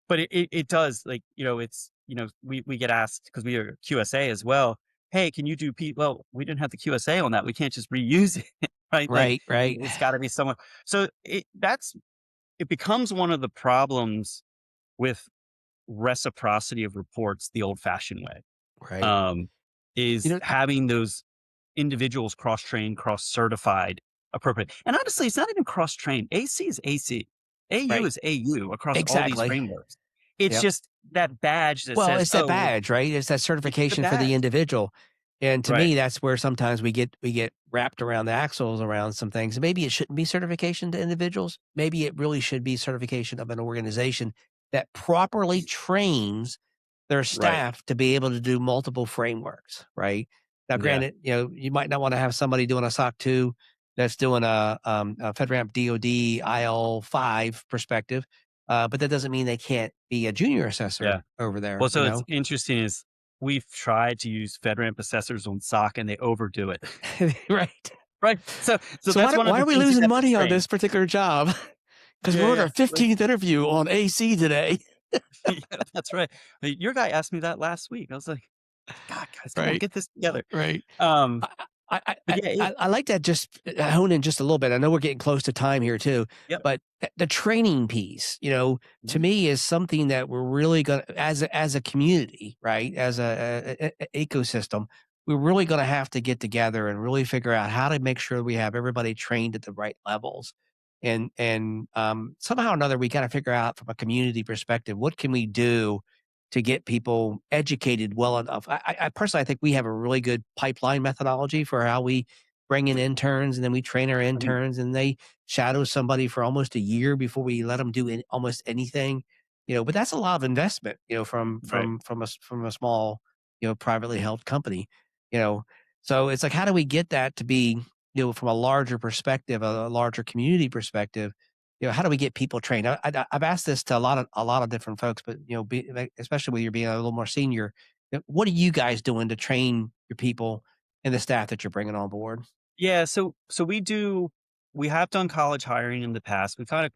but it does, like, we get asked because we are QSA as well. Hey, can you do well, we didn't have the QSA on that. We can't just reuse it, right? Like Right, right, it's got to be someone. So it becomes one of the problems with reciprocity of reports the old-fashioned way, right. um, You is know having those individuals cross-trained, cross-certified, appropriate. And honestly, it's not even cross-trained. AC is AC. AU right. is AU across all these Exactly. frameworks. It's Yep. just that badge that Well, says, it's that "Oh, badge, right? It's that it's the certification for the badge." individual. And to Right, me, that's where sometimes we get wrapped around the axles around some things. Maybe it shouldn't be certification to individuals. Maybe it really should be certification of an organization that properly trains their right. staff to be able to do multiple frameworks, right? Now, Yeah, granted, you might not want to have somebody doing a SOC 2 that's doing a FedRAMP DoD IL5 perspective, but that doesn't mean they can't be a junior yeah. assessor over there, Well, so it's interesting is we've tried to use FedRAMP assessors on SOC and they overdo it. Right. Right? So So that's one of why the are we things you losing have to money on train. this particular job? Because Yeah, we're on yeah. our 15th interview on AC today. Yeah, that's right. Your guy asked me that last week. I was like, "God, guys, come on, Right, get this together." right. Um, I I I But I yeah, I like that just hone in just a little bit. I know we're getting close to time here too, yep. but the training piece, to Mhm. me is something that we're really gonna as a community, right? As a ecosystem, we're really gonna have to get together and really figure out how to make sure we have everybody trained at the right levels. And somehow or another, we gotta figure out from a community perspective, what can we do to get people educated well enough. I personally, I think we have a really good pipeline methodology for how we bring in interns, and then we train our Mhm. interns, and they shadow somebody for almost a year before we let them do almost anything. But that's a lot of investment, from Right. from a small, privately held company. You know, so it's like, how do we get that to be, from a larger perspective, a larger community perspective? How do we get people trained? I've asked this to a lot of different folks, but especially when you're being a little more senior, what are you guys doing to train your people and the staff that you're bringing on board? Yeah, so we have done college hiring in the past. We kind of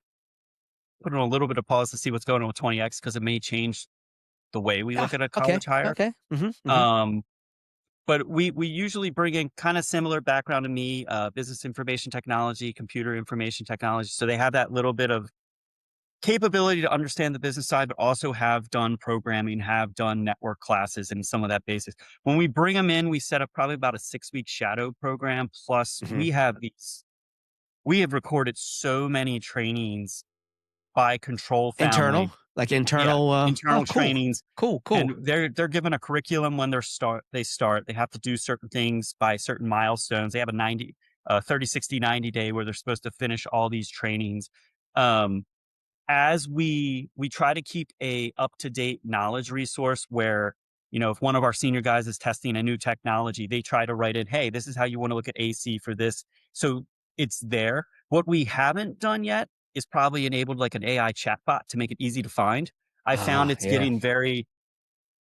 put on a little bit of pause to see what's going on with 20x because it may change the way we Ah, look at a okay, college hire. okay, hmm. Um, but we usually bring in kind of similar background to me, business information technology, computer information technology. So they have that little bit of capability to understand the business side, but also have done programming, have done network classes and some of that basis. When we bring them in, we set up probably about a 6-week shadow program. Plus Hmm. we have recorded so many trainings by control Internal, family. like Yeah, internal. Oh, internal cool, trainings, cool, and cool. they're given a curriculum when they start. They have to do certain things by certain milestones. They have a 30, 60, 90 day where they're supposed to finish all these trainings. Um, as we try to keep a up-to-date knowledge resource where, if one of our senior guys is testing a new technology, they try to write in, hey, this is how you want to look at AC for this. So it's there. What we haven't done yet is probably enabled like an AI chatbot to make it easy to find. I found Ah, it's yeah. getting very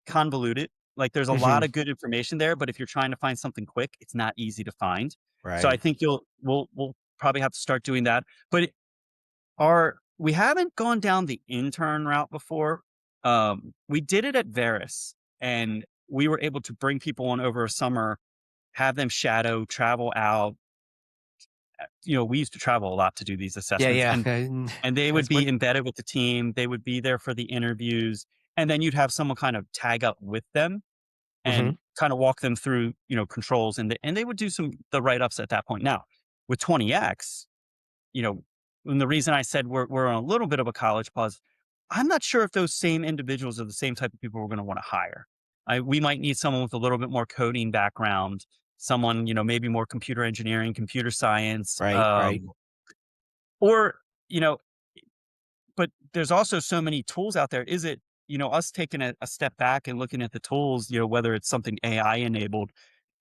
convoluted. Like there's a lot Hmm. of good information there, but if you're trying to find something quick, it's not easy to find. So I Right. think we'll probably have to start doing that. But we haven't gone down the intern route before. We did it at Veris, and we were able to bring people on over a summer, have them shadow, travel out. We used to travel a lot to do these Yeah, assessments, yeah. and they would That's what. be embedded with the team. They would be there for the interviews, and then you'd have someone kind of tag up with them Hmm. and kind of walk them through, controls, and they would do the write ups at that point. Now with 20x, you know, and the reason I said we're on a little bit of a college pause, I'm not sure if those same individuals are the same type of people we're going to want to hire. We might need someone with a little bit more coding background, someone, maybe more computer engineering, computer science, Right, right. or, you know, but there's also so many tools out there. Is it, us taking a step back and looking at the tools, whether it's something AI enabled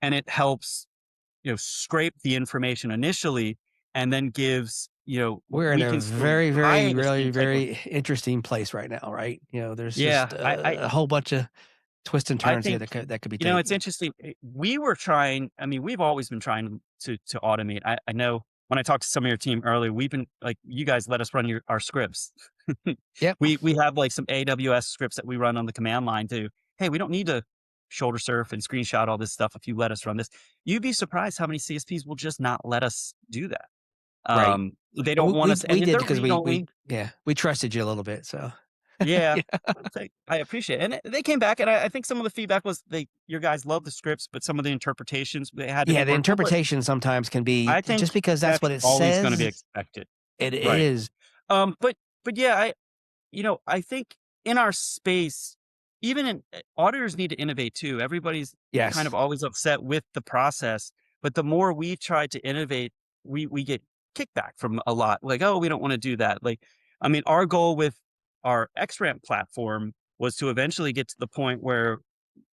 and it helps, scrape the information initially and then gives, We're in we a can still very, very, provide the very, same type of. very interesting place right now, right? There's just Yeah, a whole bunch of twists and I turns here think, that could be it's taken. interesting. We were trying, I mean, we've always been trying to automate. I know when I talked to some of your team earlier, we've been like, you guys let us run our scripts. Yep. We have like some AWS scripts that we run on the command line to, hey, we don't need to shoulder surf and screenshot all this stuff if you let us run this. You'd be surprised how many CSPs will just not let us do that. Right. They And don't want us, we and did they're because read only. we trusted you a little bit, so. Yeah, Yeah. I appreciate it, and they came back, and I think some of the feedback was your guys love the scripts, but some of the interpretations they had to Yeah, make the were a little bit. interpretation sometimes can be I think just because that's that's what it always gonna be says, expected. it Right. is. But yeah, I think in our space, even auditors need to innovate too. Everybody's kind of Yes. always upset with the process, but the more we try to innovate, we get kickback from a lot. Like, oh, we don't want to do that. Like, I mean, our goal with our XRAMP platform was to eventually get to the point where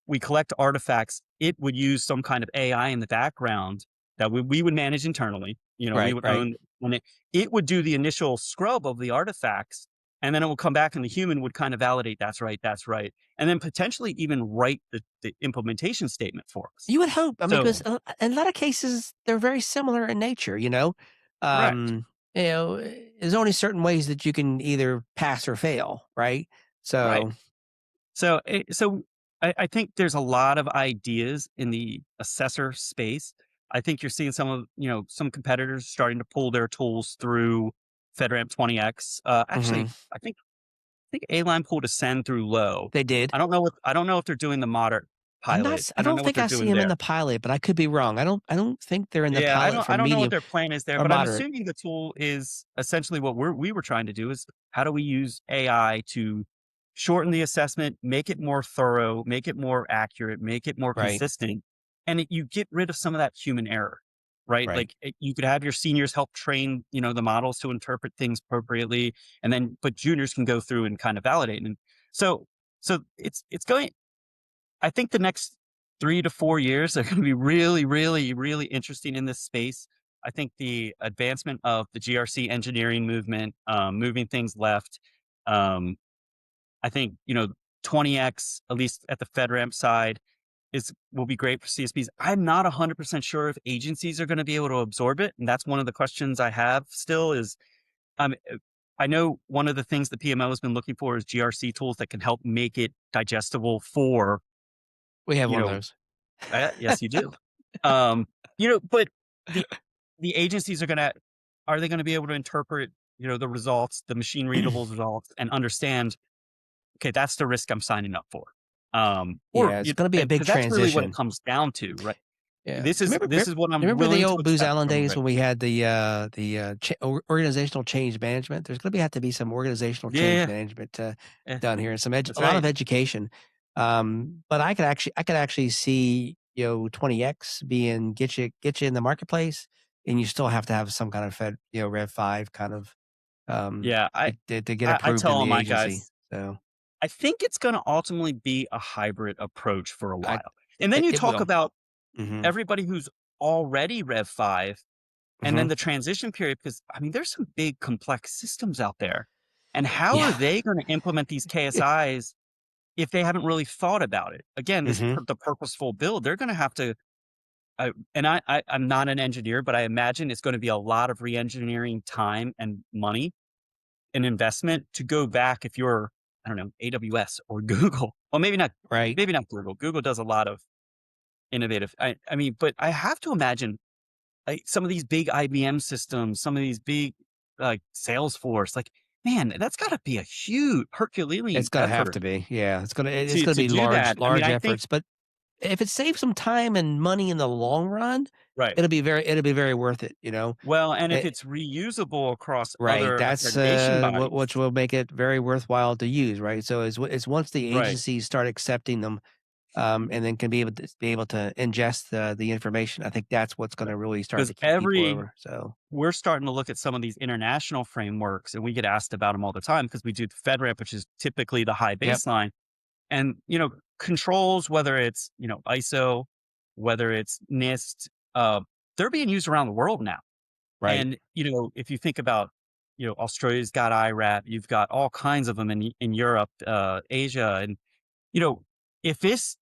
we collect artifacts. It would use some kind of AI in the background that we would manage internally. We Right, would right. own when it would do the initial scrub of the artifacts, and then it will come back and the human would kind of validate that's right, that's right. And then potentially even write the implementation statement for us. You would hope. I mean, So because in a lot of cases, they're very similar in nature. correct. There's only certain ways that you can either pass or fail, right? Right. So. So I think there's a lot of ideas in the assessor space, I think you're seeing some of, some competitors starting to pull their tools through FedRAMP 20x. Actually, Mhm. I think A-Line pulled Ascend through Low. They did. I don't know if they're doing the moderate I'm not pilot. s I I don't don't know what think they're I see doing them in there. the pilot, but I could be wrong. I don't think they're in the Yeah, I pilot don't for I don't know what medium their plan is there, or but I'm moderate. assuming the tool is essentially what we were trying to do is how do we use AI to shorten the assessment, make it more thorough, make it more accurate, make it more Right, consistent, and you get rid of some of that human error, right? right. Like you could have your seniors help train, the models to interpret things appropriately, and then but juniors can go through and kind of validate. And so it's going. I think the next 3 to 4 years are gonna be really, really, really interesting in this space. I think the advancement of the GRC engineering movement, moving things left, um, I think, 20x, at least at the FedRAMP side, is will be great for CSPs. I'm not 100% sure if agencies are gonna be able to absorb it, and that's one of the questions I have still is, um, uh, I know one of the things the PMO has been looking for is GRC tools that can help make it digestible for, We have you one of know, those. yes, you do. But the the agencies are they gonna be able to interpret, the results, the machine readable results and understand, okay, that's the risk I'm signing up for. Or Yeah, it's you gonna be a and big because that's really what it transition. comes down to, right? Yeah. This Do you is remember this is what I'm remember the willing to old Booz accept Allen from a days reg. when we had the cha organizational change management? There's gonna have to be some organizational change Yeah, management, yeah, done here and some that's a lot right. of education. But I could actually see, 20X being get you in the marketplace, and you still have to have some kind of Rev 5 kind of, Yeah, to get I approved tell in all the my agency. guys, So, I think it's gonna ultimately be a hybrid approach for a I while. And then you it talk will. about Mhm. everybody who's already Rev 5 and then Mhm. the transition period, because I mean, there's some big complex systems out there. And how are Yeah. they going to implement these KSIs if they haven't really thought about it? Again, Mhm. the purposeful build, they're going to have to, and I'm not an engineer, but I imagine it's going to be a lot of re-engineering time and money and investment to go back if you're, I don't know, AWS or Google. Well, Right. maybe not Google. Google does a lot of innovative. I mean, but I have to imagine some of these big IBM systems, some of these big like Salesforce, like, man, that's got to be a huge It's Herculean gonna have effort to be. Yeah, it's gonna to be do large that. I mean, large I think efforts, but if it saves some time and money in the long run, right. it'll be very worth it, you know? Well, and if Eh it's reusable across right, other that's, accreditation what bodies, which will make it very worthwhile to use, right? So it's once the right? agencies start accepting them, and then can be able to ingest the information, I think that's what's gonna really start Because to keep people over, so we're starting to look at some of these international frameworks, and we get asked about them all the time because we do the FedRAMP, which is typically the high yep, baseline, and controls, whether it's ISO, whether it's NIST, they're being used around the world now. right. And, if you think about, Australia's got IRAP, you've got all kinds of them in Europe, Asia. And, you know, if this,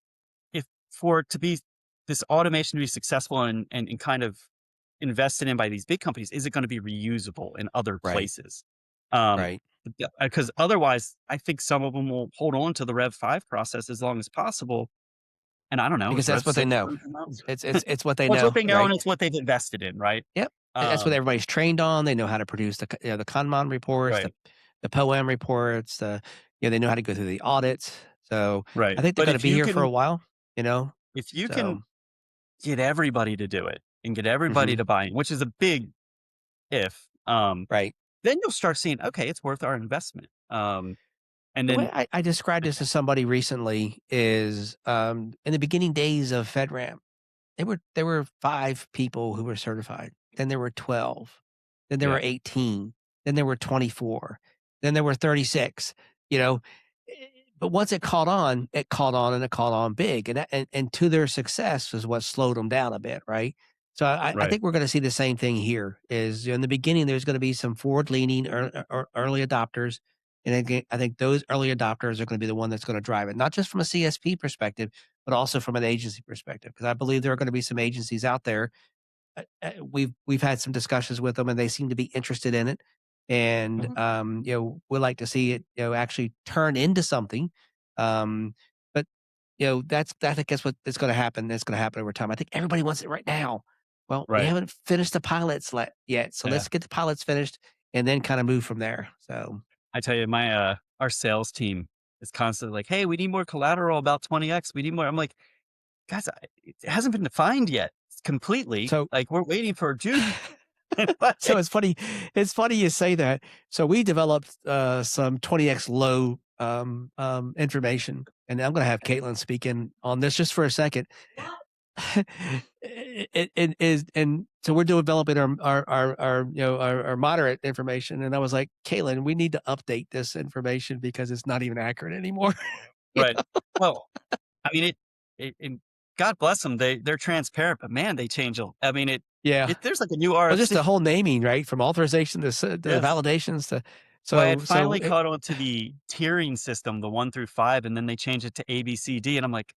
if for it to be this automation to be successful and kind of invested in by these big companies, is it going to be reusable in other Right, places? Um, right. because otherwise, I think some of them will hold on to the Rev 5 process as long as possible. And I don't know, Because is that's Rev what they 6 know. going to come out? It's what they Well, it's what know, they know and right? it's what they've invested in, right? Yep. That's what Um, everybody's trained on. They know how to produce the Kanban reports, right. the POEM reports, they know how to go through the audits. So Right. I think they're But gonna be here for a while, you know? if you can So get everybody to do it and get everybody mhm, to buy in, which is a big if, right. then you'll start seeing, okay, it's worth our investment. And The way then I described this to somebody recently is, in the beginning days of FedRAMP, there were 5 people who were certified, then there were 12, then there yeah, were 18, then there were 24, then there were 36, you know? Eh, but once it caught on, it caught on and it caught on big, and to their success is what slowed them down a bit, right? So I right. think we're gonna see the same thing here is in the beginning, there's gonna be some forward-leaning early adopters, and again, I think those early adopters are gonna be the one that's gonna drive it, not just from a CSP perspective, but also from an agency perspective, because I believe there are going to be some agencies out there. We've had some discussions with them, and they seem to be interested in it, and Mhm. we'd like to see it, actually turn into something. But that's I think that's what is going to happen. That's going to happen over time. I think everybody wants it right now. Well, we Right. haven't finished the pilots yet, so Yeah. let's get the pilots finished and then kind of move from there. So, I tell you, our sales team is constantly like, "Hey, we need more collateral about 20x. We need more." I'm like, "Guys, it hasn't been defined yet completely. so Like, we're waiting for June." So Like, it's funny you say that. So we developed some 20x low information, and I'm going to have Caitlin speak in on this just for a second. It is, and so we're developing our our moderate information, and I was like, Caitlin, we need to update this information because it's not even accurate anymore. You right. know? Well, I mean, it and God bless them. They're transparent, but man, they change I mean, Yeah. there's like a new Well, just RFC. the whole naming, right? From authorization to Yes. validations to Well, I had so finally caught on to the tiering system, the 1 through 5, and then they changed it to A, B, C, D, and I'm like,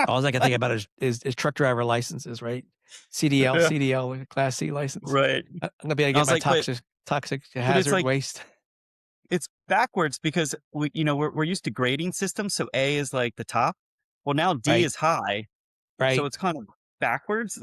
all I can think "What?" about is truck driver licenses, right? CDL, Yeah. CDL, with a Class C license. Right. I'm gonna be able to I get was my like, toxic but it's hazard like waste. it's backwards because we're used to grading systems, so A is like the top. Well, now D Right, is high, so right. it's kind of backwards.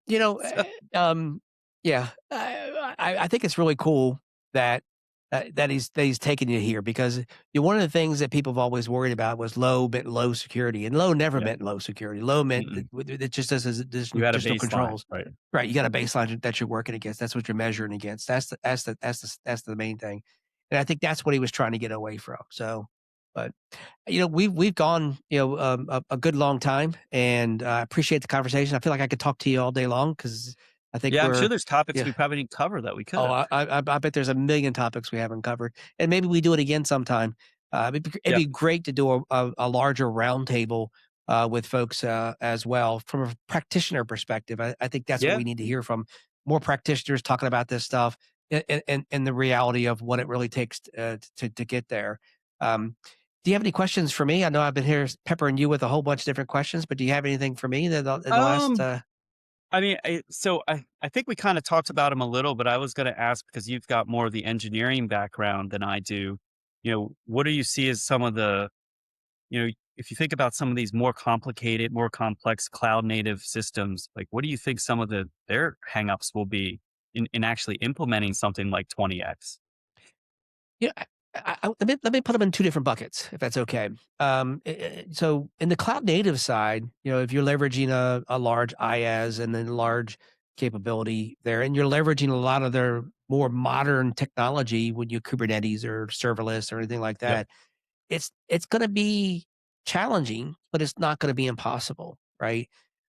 You know, So yeah, I think it's really cool that that he's taking you here because one of the things that people have always worried about was low meant low security, and low never yeah, meant low security. Low meant that mm-mm. it just does You had a there's no baseline, controls. right? Right, you got a baseline that you're working against. That's what you're measuring against. That's the main thing, and I think that's what he was trying to get away from. So, but we've gone, a good long time, and I appreciate the conversation. I feel like I could talk to you all day long because I think Yeah, I'm sure we're there's topics yeah. we probably didn't cover that we could Oh, have. I bet there's a million topics we haven't covered, and maybe we do it again sometime. It'd Yeah, be great to do a larger roundtable with folks as well from a practitioner perspective. I think that's what yeah. we need to hear from more practitioners talking about this stuff and the reality of what it really takes to get there. Um, do you have any questions for me? I know I've been here peppering you with a whole bunch of different questions, but do you have anything for me in the last? Um, I mean, I think we kind of talked about them a little, but I was going to ask because you've got more of the engineering background than I do. What do you see as some of the if you think about some of these more complicated, more complex cloud native systems, like what do you think some of their hangups will be in actually implementing something like 20x? Yeah, let me put them in 2 different buckets, if that's okay. So in the cloud native side, if you're leveraging a large IaaS and then large capability there, and you're leveraging a lot of their more modern technology when you Kubernetes or serverless or anything like Yep. that, it's gonna be challenging, but it's not gonna be impossible, right?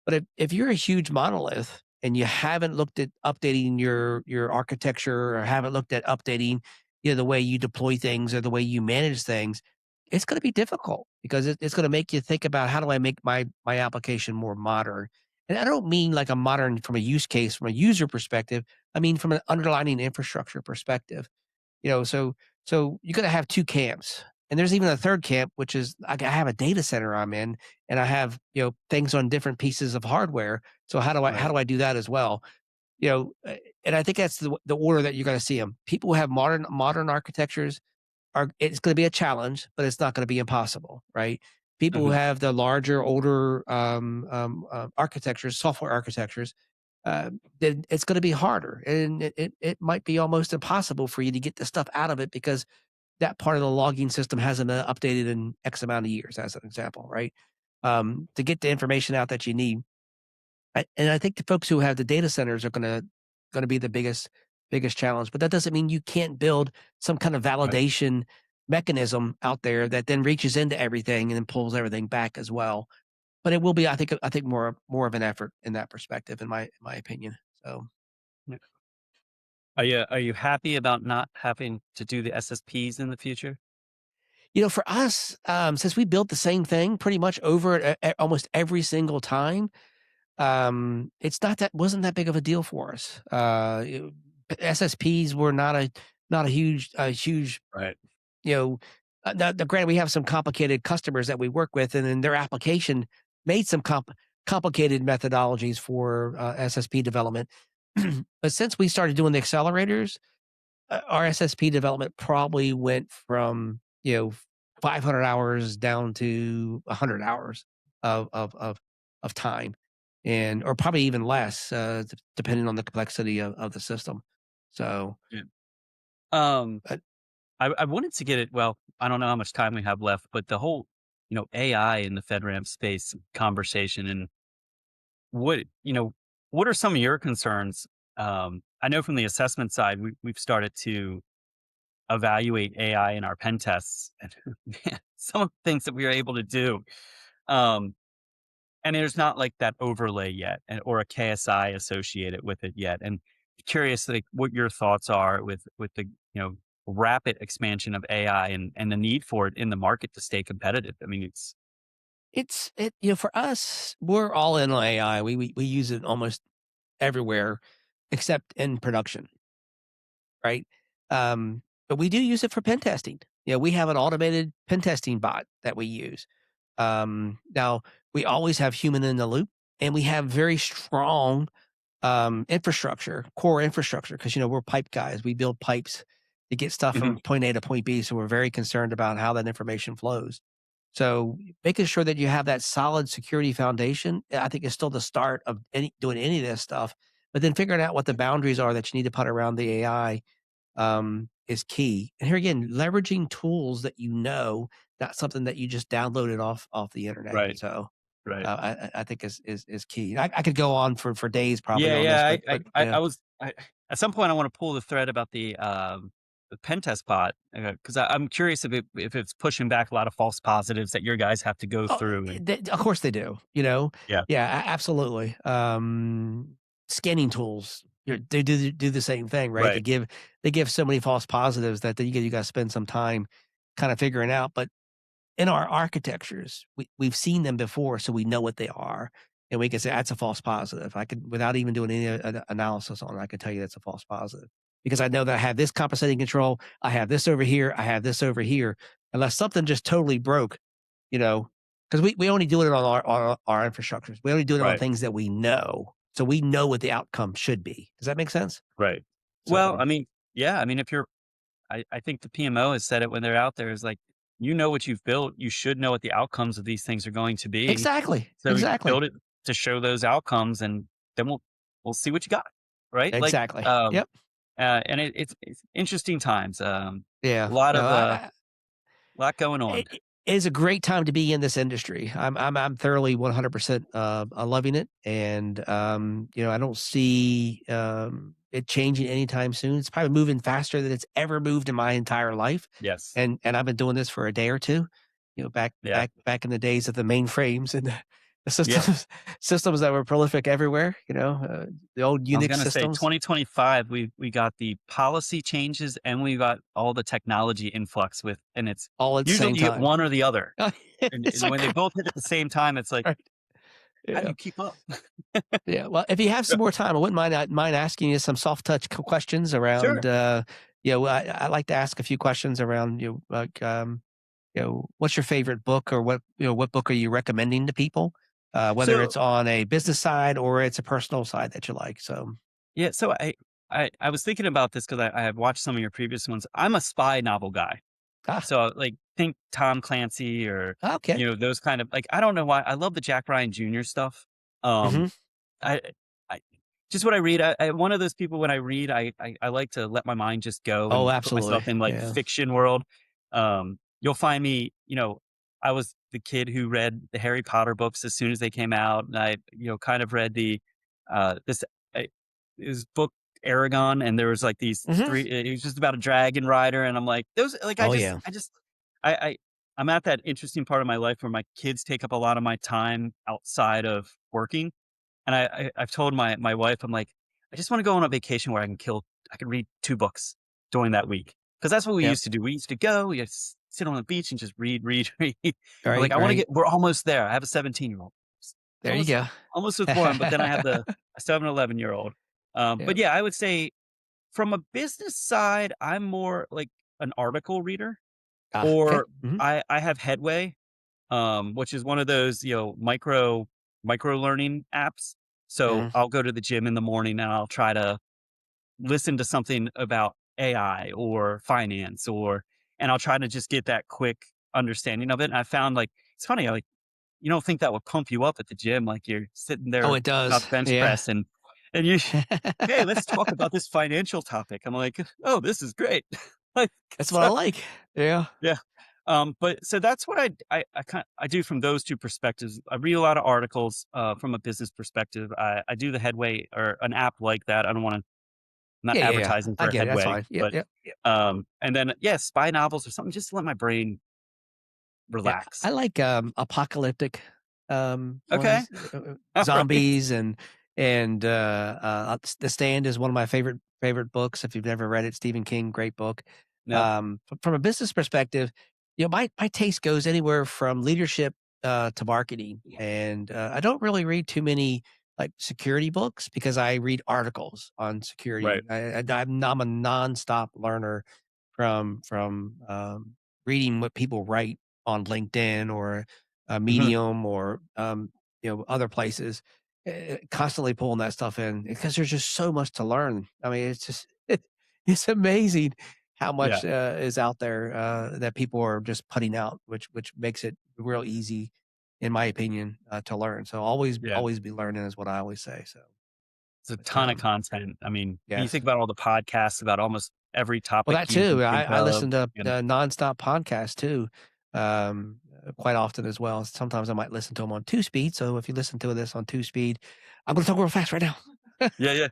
But if you're a huge monolith and you haven't looked at updating your architecture or haven't looked at updating, the way you deploy things or the way you manage things, it's going to be difficult because it's going to make you think about how do I make my application more modern. And I don't mean like a modern from a use case from a user perspective. I mean from an underlying infrastructure perspective. So you're gonna have 2 camps, and there's even a 3rd camp, which is I have a data center I'm in, and I have, things on different pieces of hardware. So how Right. do I do that as well? And I think that's the order that you're gonna see them. People who have modern architectures are it's gonna be a challenge, but it's not gonna be impossible, right? People who Hmm. have the larger, older, architectures, software architectures, then it's gonna be harder, and it might be almost impossible for you to get the stuff out of it because that part of the logging system hasn't been updated in X amount of years, as an example, right? To get the information out that you need. And I think the folks who have the data centers are gonna be the biggest challenge, but that doesn't mean you can't build some kind of Right. validation mechanism out there that then reaches into everything and then pulls everything back as well. But it will be, I think more of an effort in that perspective, in my opinion. So, Yeah. Are you happy about not having to do the SSPs in the future? for us, since we built the same thing pretty much over almost every single time, it's not that wasn't that big of a deal for us. SSPs were not a huge, Right. you know, now granted, we have some complicated customers that we work with, and then their application made some complicated methodologies for SSP development. But since we started doing the accelerators, our SSP development probably went from 500 hours down to 100 hours of of of time. and or probably even less, depending on the complexity of the system. So, Yeah. Um, uh, I wanted to get it. Well, I don't know how much time we have left, but the whole, AI in the FedRAMP space conversation and what are some of your concerns? I know from the assessment side, we've started to evaluate AI in our pen tests and man, some of the things that we are able to do. Um, and there's not like that overlay yet or a KSI associated with it yet. And curious like what your thoughts are with the, rapid expansion of AI and the need for it in the market to stay competitive. I mean, it's for us, we're all in on AI. We use it almost everywhere except in production, right? But we do use it for pen testing. We have an automated pen testing bot that we use. Now we always have human in the loop, and we have very strong infrastructure, core infrastructure, because we're pipe guys. We build pipes to get stuff Mhm. from point A to point B. So we're very concerned about how that information flows. So making sure that you have that solid security foundation, I think is still the start of doing any of this stuff. But then figuring out what the boundaries are that you need to put around the AI is key. And here again, leveraging tools that not something that you just downloaded off the internet. Right, So right. I think is key. I could go on for days probably Yeah, on this, yeah. but yeah. I was at some point I want to pull the thread about the pen test bot because I'm curious if it's pushing back a lot of false positives that your guys have to go Oh, through. And of course they do. yeah, Yeah, absolutely. Scanning tools, they do the same thing, right? right, They give so many false positives that you got to spend some time kind of figuring out. But in our architectures, we've seen them before, so we know what they are, and we can say that's a false positive. I could, without even doing any analysis on it, I can tell you that's a false positive because I know that I have this compensating control, I have this over here, I have this over here. Unless something just totally broke, you know, because we only do it on our infrastructures. We only do it on right, things that we know, so we know what the outcome should be. Does that make sense? right. Well, So I mean, yeah, I mean, if you're, I think the PMO has said it when they're out there is like, what you've built, you should know what the outcomes of these things are going to be. exactly, So you build exactly, it to show those outcomes, and then we'll see what you got, right? Like, exactly. Yep. and it's interesting times. A Yeah. lot No, of lot going on. it is a great time to be in this industry. I'm thoroughly 100% loving it, and I don't see it changing anytime soon. It's probably moving faster than it's ever moved in my entire life, Yes. and I've been doing this for a day or two. Back Yeah. back in the days of the mainframes and the Yeah. systems that were prolific everywhere. The old I was Unix gonna say systems, 2025, we got the policy changes and we got all the technology influx and it's all at the usually same you get time. one or the other. It's And like when they both hit at the same time, it's like, right. how do Yeah. you keep up? Yeah, well, if you have some more time, I wouldn't mind asking you some soft touch questions around. Sure. I like to ask a few questions around what's your favorite book, or what book are you recommending to people, whether So it's on a business side or it's a personal side that you like. So, yeah, so I was thinking about this because I have watched some of your previous ones. I'm a spy novel guy. ah, So, like, think Tom Clancy or, okay, those kind of like, I don't know why I love the Jack Ryan Jr. stuff. hmm Um, I, I just what I read. I'm one of those people when I read, I like to let my mind just go oh, and put absolutely, myself in like yeah, fiction world. You'll find me, I was the kid who read the Harry Potter books as soon as they came out, and I, kind of read this, uh, this book Aragon, and there was like these hmm three. It was just about a dragon rider, and I'm like, those, like, oh yeah, I, I'm at that interesting part of my life where my kids take up a lot of my time outside of working, and I've told my wife, I'm like, I just want to go on a vacation where I can read 2 books during that week because that's what we yep, used to do. We used to go, we just sit on the beach and just read, read, read. I'm like, right, I want to right, get. We're almost there. I have a 17-year-old, there you almost go. almost with one, but then I still have an 11-year-old. Yeah, But yeah, I would say from a business side, I'm more like an article reader, okay, or hmm I have Headway, which is one of those, micro learning apps. So hmm I'll go to the gym in the morning and I'll try to listen to something about AI or finance and I'll try to just get that quick understanding of it. And I found like, it's funny, like, you don't think that would pump you up at the gym, like you're sitting Oh, there it about does. bench Yeah. press and you, okay, let's talk about this financial topic. I'm like, oh, this is great. Like, That's what I so like. Yeah. yeah. But so that's what I do from those two perspectives. I read a lot of articles from a business perspective. I do the Headway or an app like that. I don't want to not Yeah, yeah, yeah. advertising I for get it. That's Headway, fine. Yep, but yep, yep, and then yeah, spy novels or something just to let my brain yeah. relax. I like, apocalyptic, Okay. ones, All right. zombies and The Stand is one of my favorite books. If you've never read it, Stephen King, great book. Nope. From a business perspective, my taste goes anywhere from leadership, to marketing, and, I don't really read too many, like, security books because I read articles on Right. security. I'm a nonstop learner from reading what people write on LinkedIn or Mhm. Medium or other places, constantly pulling that stuff in because there's just so much to learn. I mean, it's just it's amazing how Yeah. much is out there that people are just putting out, which makes it real easy, in my opinion, to learn. So Yeah. always be learning is what I always say. So, It's a but ton of content. I mean, you think yes. about all the podcasts about almost every Well, topic that you can too. think I of, listen to and nonstop podcasts too, quite often as well. Sometimes I might listen to them on two speed. So if you listen to this on two speed, I'm going to talk real fast right now. yeah, yeah.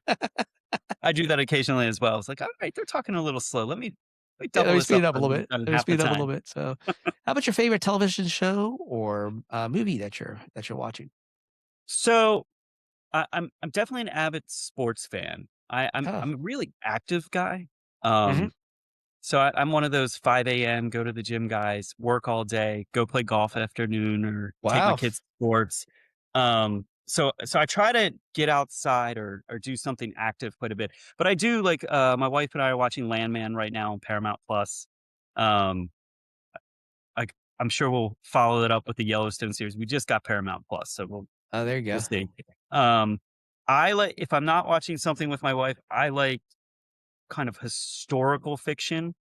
I do that occasionally as well. It's like, all right, they're talking a little slow. Let me Yeah, let double me this speed up it up a for little bit. Let me half the speed it up a little time. bit. So, how about your favorite television show or movie that you're watching? So I'm definitely an avid sports fan. Oh, I'm a really active guy. hmm, Um, so I'm one of those 5 a.m. go to the gym guys, work all day, go play golf afternoon, or take my wow. kids to sports. So I try to get outside or do something active quite a bit. But I do like my wife and I are watching Landman right now on Paramount Plus. Um, I, I'm sure we'll follow it up with the Yellowstone series. We just got Paramount Plus, so Oh, there you we'll go. see. Um, I like if I'm not watching something with my wife, I like kind of historical fiction.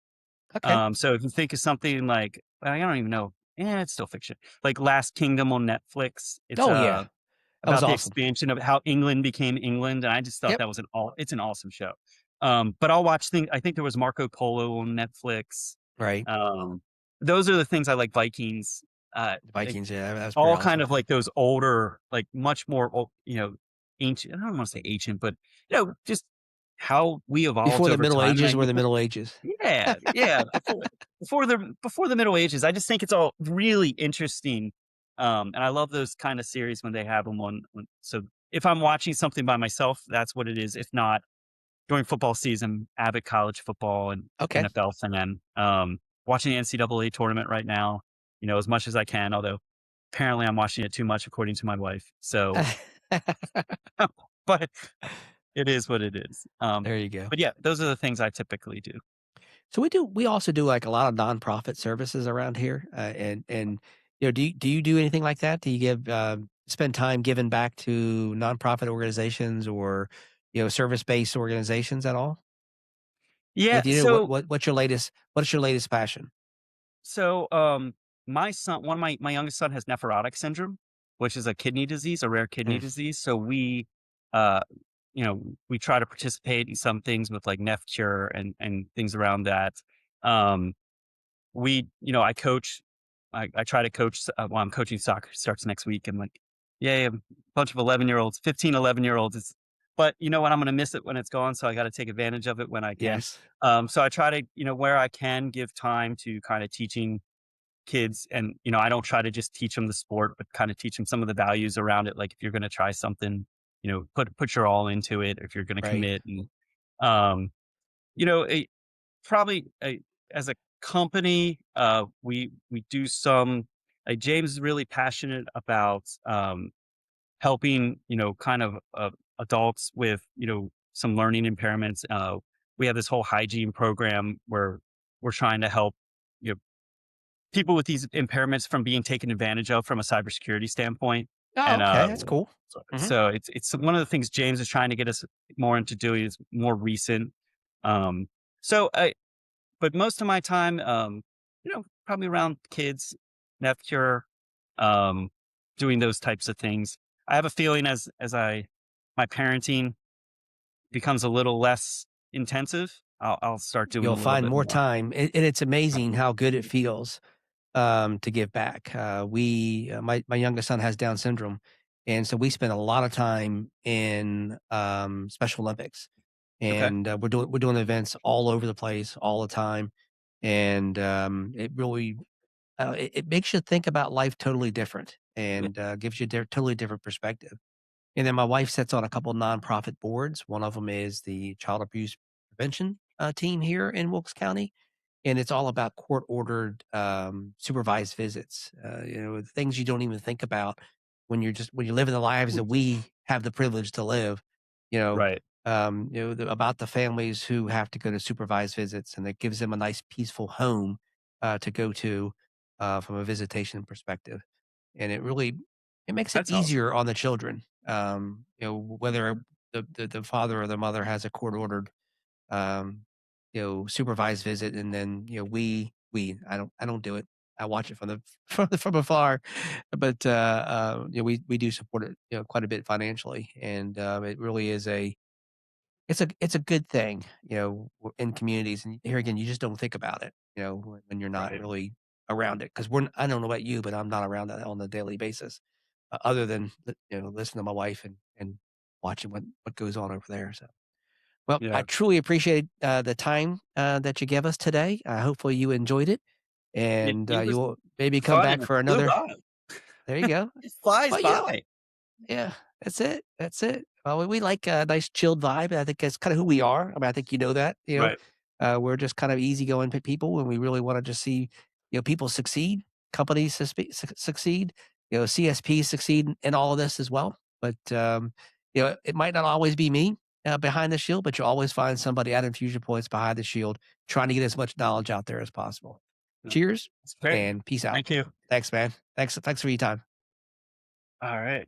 Okay. So if you think of something like I don't even know, yeah, it's still fiction. Like Last Kingdom on Netflix. It's Oh yeah, that was about the awesome. expansion of how England became England, and I just thought Yep. that was it's an awesome show. But I'll watch things. I think there was Marco Polo on Netflix. Right. Um, those are the things I like. Vikings. The Like Vikings. Yeah, that was pretty all kind awesome. of like those older, like much more, ancient. I don't want to say ancient, but just how we evolved Before the over Middle time. And Ages I were the get Middle Ages. yeah, yeah. Before the Middle Ages, I just think it's all really interesting, and I love those kind of series when they have them on. So if I'm watching something by myself, that's what it is. If not, during football season, avid college football and Okay. NFL fan. Watching the NCAA tournament right now, as much as I can. Although apparently I'm watching it too much, according to my wife. So, but it is what it is. There you go. But yeah, those are the things I typically do. So we also do like a lot of nonprofit services around here, and do you do anything like that? Do you spend time giving back to nonprofit organizations or service based organizations at all? Yeah. If you do, what's your latest passion? So my son, one of my youngest son has nephrotic syndrome, which is a kidney disease, a rare kidney Mm. disease. So uh, we try to participate in some things with like Neph Cure and things around that. Um, I coach. I try to coach. Well, I'm coaching soccer. Starts next week. And like, yeah, a bunch of 11-year-olds, 15, 11-year-olds. But you know what? I'm going to miss it when it's gone. So I got to take advantage of it when I can. Yes. So I try to, where I can give time to kind of teaching kids. And, I don't try to just teach them the sport, but kind of teach them some of the values around it. Like if you're going to try something, put your all into it. If you're going to Right. commit and, um, you know, it, probably as a company, we do some. James is really passionate about helping, kind of adults with some learning impairments. We have this whole hygiene program where we're trying to help you know people with these impairments from being taken advantage of from a cybersecurity standpoint. Oh, And okay. That's cool. Hmm. so it's one of the things James is trying to get us more into doing is more recent. Um, so but most of my time, probably around kids, Neph Cure, um, doing those types of things. I have a feeling as my parenting becomes a little less intensive, I'll start doing You'll a little find bit more more. time, and it's amazing how good it feels to give back. My youngest son has Down syndrome, and so we spend a lot of time in Special Olympics, Okay. and we're doing events all over the place all the time, and it makes you think about life totally different, Yeah. and gives you a totally different perspective. And then my wife sits on a couple nonprofit boards. One of them is the Child Abuse Prevention team here in Wilkes County, and it's all about court ordered supervised visits. The things you don't even think about when you're living the lives that we have the privilege to live. You know, Right. about the families who have to go to supervised visits, and it gives them a nice peaceful home to go to from a visitation perspective, and it makes it That's awesome. easier on the children. Whether the father or the mother has a court ordered um, supervised visit, and then I don't do it. I watch it from the from afar, but we do support it quite a bit financially, and it really is it's a good thing in communities. And here again, you just don't think about it when you're not Right. really around it, because I don't know about you, but I'm not around that on a daily basis, other than listening to my wife and watching what goes on over there. So. Well, I Yeah. truly appreciate the time that you gave us today. Hopefully, you enjoyed it, and It you was will maybe come fun back and it for flew another. by. There you go. It flies Well, by. yeah, that's it. That's it. Well, we like a nice chilled vibe. I think that's kind of who we are. I mean, I think you know that. Right. We're just kind of easygoing people, and we really want to just see people succeed, companies succeed, CSPs succeed in all of this as well. But it might not always be me behind the shield, but you'll always find somebody at Infusion Points behind the shield trying to get as much knowledge out there as possible. Yeah. Cheers It's great. and peace out. Thank you. Thanks, man. Thanks for your time. All right.